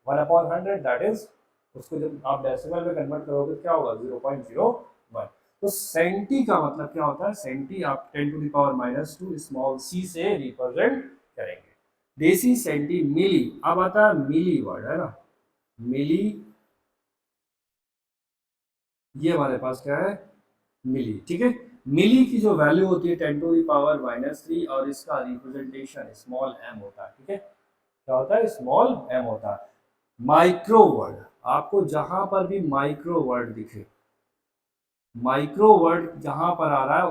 100, 1/100 दैट इज, उसको जब आप डेसिमल में कन्वर्ट करोगे क्या होगा, 0.01। तो सेंटी का मतलब क्या होता है, सेंटी आप 10⁻² स्मॉल c से रिप्रेजेंट करेंगे। देसी सेंटी मिली, अब आता है मिली वर्ड, है ना, मिली, ये हमारे पास क्या है, मिली। ठीक है, मिली की जो वैल्यू होती है 10⁻³ और इसका रिप्रेजेंटेशन स्मॉल m होता है। ठीक है, क्या होता है, स्मॉल m होता है। माइक्रो वर्ड, आपको जहां पर भी माइक्रो वर्ड दिखे, माइक्रो वर्ड जहां पर आ रहा है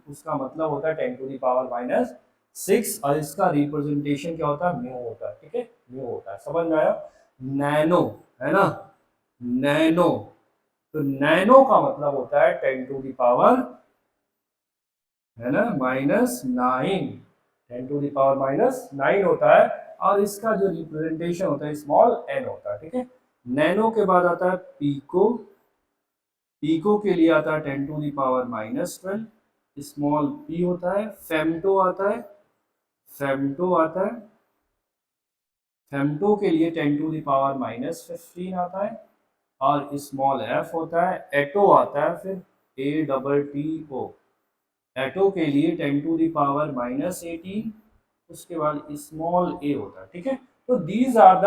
उसका मतलब होता है 10⁻⁻6 और इसका रिप्रेजेंटेशन क्या होता है, म्यू होता है। ठीक है, म्यू होता है, समझ में आया। नैनो है ना, नैनो, तो नैनो का मतलब होता है 10⁻, है ना, -9, 10⁻⁻9 होता है और इसका जो रिप्रेजेंटेशन होता है स्मॉल n होता है। ठीक है, नैनो के बाद आता है पीको, पीको के लिए आता है 10⁻⁻12, स्मॉल p होता है। फेम्टो आता है, फेम्टो आता है, फेम्टो के लिए 10⁻⁻15 आता है और स्मॉल f होता है। एटो आता है फिर ATTO, एटो के लिए 10⁻⁻18, उसके बाद स्मॉल a होता है। ठीक है, तो these are the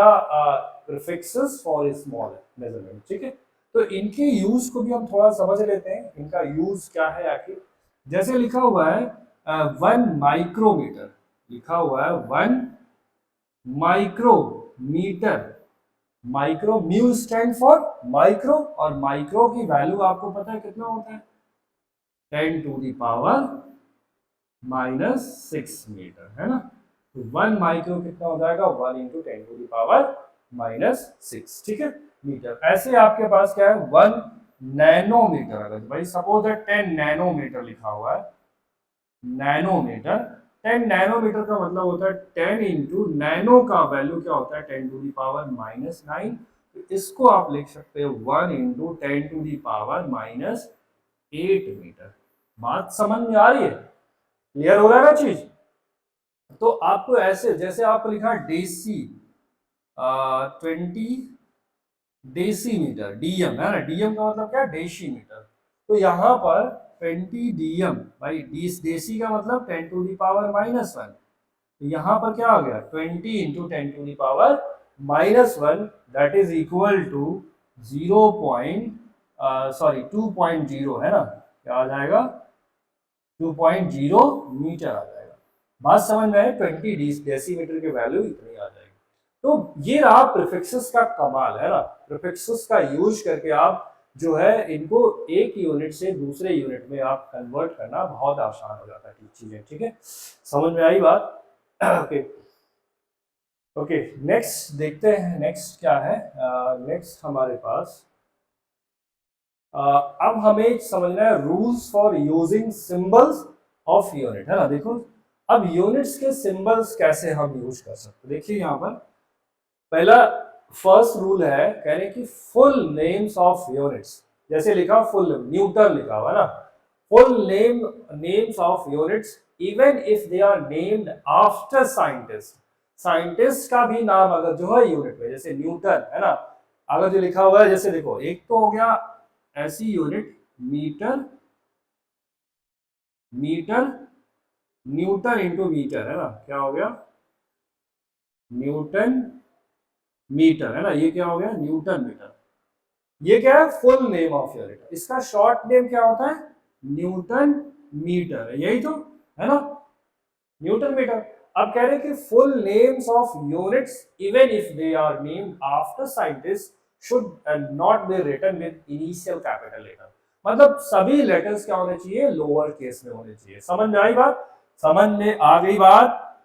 prefixes for small measurement. ठीक है, तो इनके यूज को भी हम थोड़ा समझ लेते हैं, इनका यूज क्या है आखिर। जैसे लिखा हुआ है 1 माइक्रोमीटर, लिखा हुआ है 1 micrometre, micro, mu stand for micro, और माइक्रो की वैल्यू आपको पता है कितना होता है, 10⁻⁻6 मीटर, है ना। तो 1 माइक्रो कितना हो जाएगा, 1 × 10⁻⁻6, ठीक है, मीटर। ऐसे आपके पास क्या है, 1 नैनोमीटर, अगर भाई सपोज है 10 नैनोमीटर लिखा हुआ है, नैनोमीटर, 10 नैनोमीटर का मतलब होता है 10 इंटू नैनो का वैल्यू क्या होता है, 10⁻⁻9। तो इसको आप लिख सकते हो 1 × 10⁻⁻8 मीटर। बात समझ में आ रही है, क्लियर हो रहा है ना चीज। तो आपको ऐसे, जैसे आपको लिखा डेसी 20 डेसीमीटर, डीएम है ना, डीएम का मतलब क्या, डेसीमीटर। तो यहाँ पर 20 डीएम, भाई डेसी का मतलब 10⁻⁻1, तो यहाँ पर क्या आ गया, 20 × 10⁻⁻1, दैट इज इक्वल टू 2.0, है ना, क्या आ जाएगा, 2.0 मीटर आ जाएगा। बात समझ में आए, 20 डेसीमीटर की वैल्यू इतनी आ जाएगी। तो ये रहा प्रीफिक्सेस का कमाल, है ना। प्रीफिक्सेस का यूज करके आप जो है इनको एक यूनिट से दूसरे यूनिट में आप कन्वर्ट करना बहुत आसान हो जाता है चीजें, ठीक है, समझ में आई बात? ओके ओके, नेक्स्ट देखते हैं, नेक्स्ट क्या है? नेक्स्ट हमारे पास अब हमें समझना है rules for using symbols of unit, है ना। देखो अब यूनिट्स के सिंबल्स कैसे हम यूज कर सकते हैं, देखिए यहाँ पर पहला फर्स्ट रूल है, कह रहे कि फुल नेम्स ऑफ यूनिट्स, जैसे लिखा फुल न्यूटन लिखा हुआ ना, full names of units even if they are named after scientist, scientist का भी नाम अगर जो है यूनिट में, जैसे न्यूटन है ना, अगर जो लिखा हुआ है, जैसे देखो एक तो हो गया ऐसी unit metre, metre newton into metre, है ना, क्या हो गया न्यूटन मीटर, है ना, ये क्या हो गया न्यूटन मीटर, ये क्या है फुल नेम ऑफ यूनिट, इसका शॉर्ट नेम क्या होता है न्यूटन मीटर, यही तो है ना, न्यूटन मीटर। अब कह रहे हैं कि full names of units even if they are named after scientist should not be written with initial capital letter, मतलब सभी लेटर्स क्या होने चाहिए लोअर केस में होने चाहिए, समझ में आई बात, समझ में आ गई बात,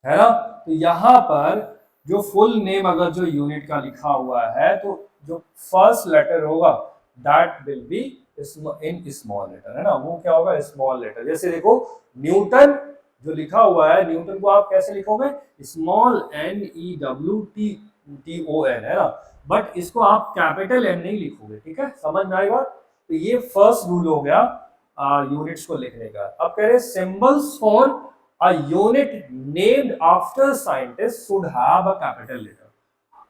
है ना। तो यहाँ पर जो फुल नेम अगर जो यूनिट का लिखा हुआ है तो जो फर्स्ट लेटर होगा that will be in small letter, है ना, वो क्या होगा स्मॉल लेटर, जैसे देखो न्यूटन जो लिखा हुआ है, न्यूटन को आप कैसे लिखोगे स्मॉल NEWT है ना, बट इसको आप कैपिटल N नहीं लिखोगे, ठीक है, समझ में आएगा। तो ये फर्स्ट रूल हो गया यूनिट्स को लिखने का। अब कह रहे symbols for a unit named after scientist should have a capital letter,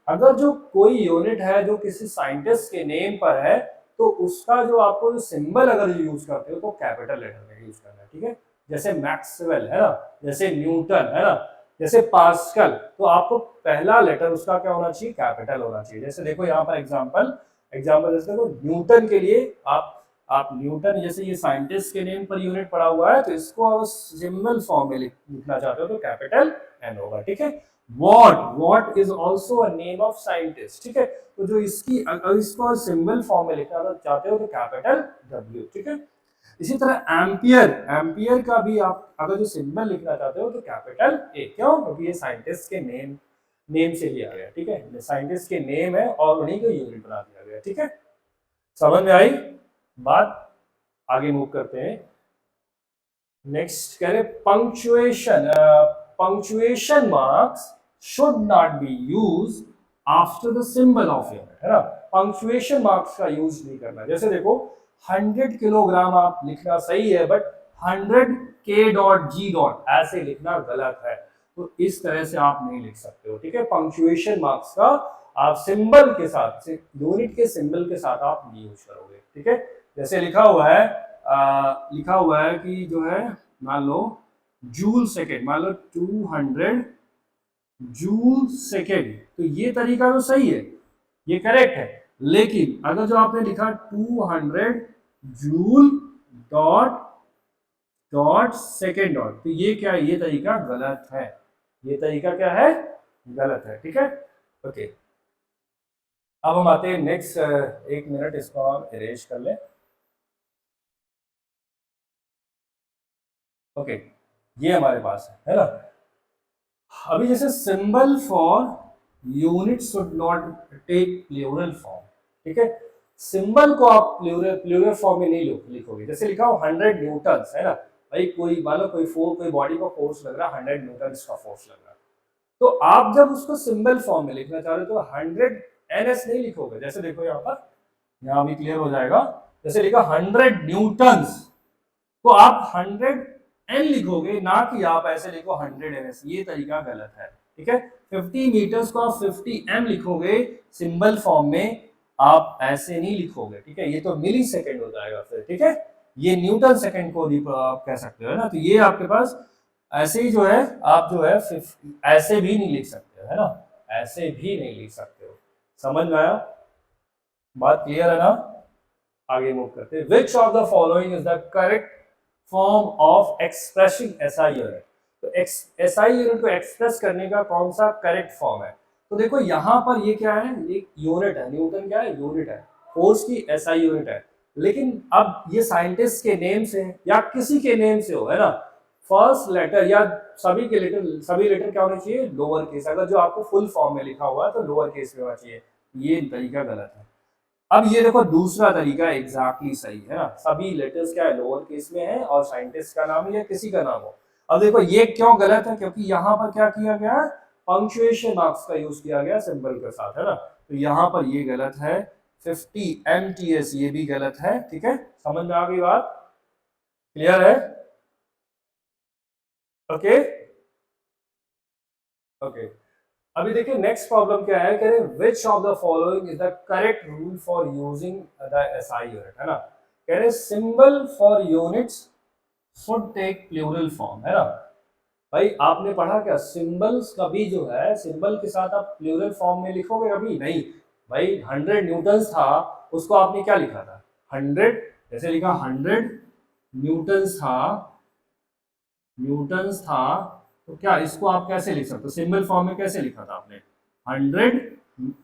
अगर जो कोई यूनिट है जो किसी साइंटिस्ट के नेम पर है तो उसका जो आपको जो सिंबल अगर यूज करते हो तो कैपिटल लेटर में यूज करना है, ठीक है, जैसे मैक्सवेल है ना, जैसे न्यूटन है ना, जैसे पास्कल, तो आपको पहला लेटर उसका क्या होना चाहिए कैपिटल होना चाहिए, जैसे देखो यहाँ पर एग्जांपल एग्जांपल जैसे देखो न्यूटन के लिए आप न्यूटन जैसे ये साइंटिस्ट के नेम पर यूनिट पड़ा हुआ है तो इसको आप सिंबल फॉर्म में लिखना चाहते हो तो कैपिटल एन होगा, ठीक है। What is also a name of scientist, ठीक है, तो जो इसकी अगर इसको सिंबल फॉर्म में लिखना चाहते हो तो कैपिटल डब्ल्यू, ठीक है। इसी तरह एम्पियर, एम्पियर का भी आप अगर जो सिंबल लिखना चाहते हो तो कैपिटल ए, क्यों, क्योंकि ये साइंटिस्ट के नेम से लिया गया, ठीक है, साइंटिस्ट के नेम है और उन्हीं को यूनिट बना दिया गया, ठीक है, समझ में आई बात, आगे मूव करते हैं। नेक्स्ट कह रहे punctuation, punctuation marks should not B use after the symbol of unit, है ना, पंक्चुएशन मार्क्स का यूज नहीं करना, जैसे देखो 100 किलोग्राम आप लिखना सही है बट 100 K.G. ऐसे लिखना गलत है, तो इस तरह से आप नहीं लिख सकते हो, ठीक है, पंक्चुएशन मार्क्स का आप सिंबल के साथ यूनिट के सिंबल के साथ आप यूज करोगे, ठीक है, जैसे लिखा हुआ है कि जो है मान लो जूल सेकेंड, मान लो 200 जूल सेकेंड, तो ये तरीका तो सही है, ये करेक्ट है, लेकिन अगर जो आपने लिखा 200 joule dot dot second dot, तो ये क्या है, ये तरीका गलत है, ये तरीका क्या है गलत है, ठीक है, ओके। अब हम आते हैं नेक्स्ट, एक मिनट इसको हम इरेज कर लें, ओके, ये हमारे पास है ना। अभी जैसे symbol for unit should not take plural form, ठीक है, सिंबल को आप प्लूरल फॉर्म में नहीं लिखोगे, जैसे लिखा हो 100 न्यूटन्स, है ना, भाई कोई मान लो कोई बॉडी का फोर्स लग रहा है 100 न्यूटन्स का फोर्स लग रहा है, तो आप जब उसको सिंबल फॉर्म में लिखना चाह रहे हो तो 100 NS नहीं लिखोगे, जैसे देखो यहाँ पर, यहाँ भी क्लियर हो जाएगा, जैसे लिखा 100 न्यूटन्स, तो आप 100 N लिखोगे, ना कि आप ऐसे लिखो 100 NS, ये तरीका गलत है, ठीक है, 50 मीटर्स को आप 50 M लिखोगे सिंबल फॉर्म में, आप ऐसे नहीं लिखोगे, ठीक है, ये तो मिली सेकेंड हो जाएगा फिर, ठीक है, ये न्यूटन सेकेंड को आप कह सकते हो, है ना, तो ये आपके पास ऐसे ही जो है आप जो है ऐसे भी नहीं लिख सकते हो, है ना, ऐसे भी नहीं लिख सकते हो, समझ में आया बात, क्लियर है ना, आगे मूव करते हैं। विच of the following is the correct form of expressing SI unit, तो एसआई यूनिट को एक्सप्रेस करने का कौन सा करेक्ट फॉर्म है, तो देखो यहाँ पर ये क्या है, एक यूनिट है, न्यूटन क्या है यूनिट है, फोर्स की एसआई यूनिट है। लेकिन अब ये साइंटिस्ट के नेम से या किसी के नेम से हो, है ना, फर्स्ट लेटर या सभी लेटर क्या होने चाहिए, लोअर केस। अगर जो आपको फुल फॉर्म में लिखा हुआ है तो लोअर केस में होना चाहिए। ये तरीका गलत है। अब ये देखो दूसरा तरीका एग्जैक्टली सही है ना, सभी लेटर्स क्या है, लोअर केस में है और साइंटिस्ट का नाम या किसी का नाम हो। अब देखो ये क्यों गलत है, क्योंकि यहाँ पर क्या किया गया, पंक्चुएशन मार्क्स का यूज किया गया सिंबल के साथ, है ना। तो यहाँ पर ये गलत है। 50 MTS ये भी गलत है। ठीक है, समझ में आ गई बात, क्लियर है? Okay okay. अभी देखिए नेक्स्ट प्रॉब्लम क्या है, कह रहे which of the following is the correct rule for using the SI unit, है ना। कह रहे symbol for units should take plural form, है ना। भाई आपने पढ़ा क्या, सिंबल्स कभी जो है सिंबल के साथ आप प्लूरल फॉर्म में लिखोगे कभी नहीं। भाई 100 न्यूटन्स था, उसको आपने क्या लिखा था, 100, जैसे लिखा 100 न्यूटन्स था, तो क्या इसको आप कैसे लिख सकते हो, सिंबल फॉर्म में कैसे लिखा था आपने, 100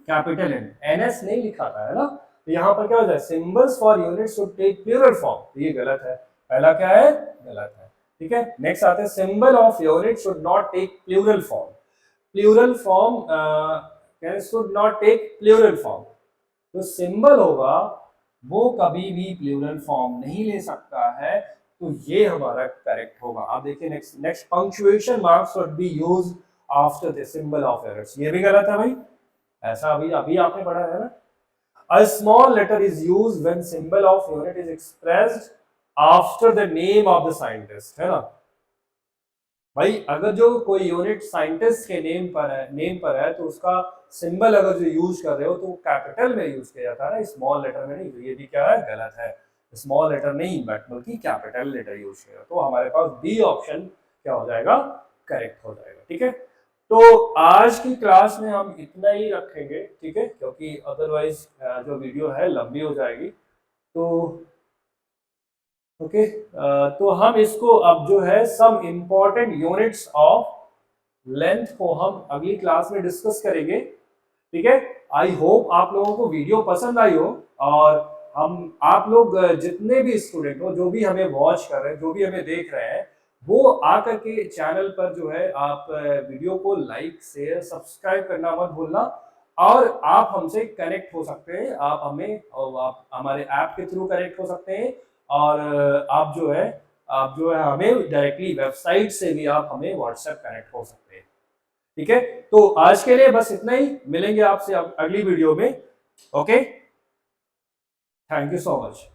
कैपिटल एन, एनएस नहीं लिखा था, है ना। तो यहाँ पर क्या हो जाए, symbols for unit should take plural form, तो ये गलत है, पहला क्या है, गलत है। ठीक है, नेक्स्ट आते हैं, symbol of unit should not take plural form. Plural form should not take plural form, जो सिंबल होगा वो कभी भी प्लूरल फॉर्म नहीं ले सकता है। तो ये हमारा करेक्ट होगा। आप देखिए next next, punctuation marks should be used after the symbol of units, ये भी गलत है भाई, ऐसा अभी अभी आपने पढ़ा है ना। A small letter is used when symbol of unit is expressed after the name of the scientist, है ना। भाई अगर जो कोई यूनिट साइंटिस्ट के नेम पर है तो उसका सिंबल अगर जो यूज कर रहे हो तो कैपिटल में यूज किया जाता है ना, स्मॉल लेटर में नहीं। तो ये भी क्या है, गलत है, स्मॉल लेटर नहीं बल्कि कैपिटल लेटर यूज किया। तो हमारे पास बी ऑप्शन क्या हो जाएगा, करेक्ट हो जाएगा। ठीक है, तो आज की क्लास में हम इतना ही रखेंगे, ठीक है, क्योंकि अदरवाइज जो वीडियो है लंबी हो जाएगी। तो ओके, तो हम इसको अब जो है some important units of length को हम अगली क्लास में डिस्कस करेंगे। ठीक है, आई होप आप लोगों को वीडियो पसंद आई हो, और हम आप लोग जितने भी स्टूडेंट हो, जो भी हमें वॉच कर रहे हैं, जो भी हमें देख रहे हैं, वो आकर के चैनल पर जो है आप वीडियो को लाइक शेयर सब्सक्राइब करना मत भूलना। और आप हमसे कनेक्ट हो सकते हैं, आप हमारे ऐप के थ्रू कनेक्ट हो सकते हैं, और आप जो है हमें डायरेक्टली वेबसाइट से भी आप हमें व्हाट्सएप कनेक्ट हो सकते हैं। ठीक है, तो आज के लिए बस इतना ही, मिलेंगे आपसे अगली वीडियो में। Okay, thank you so much.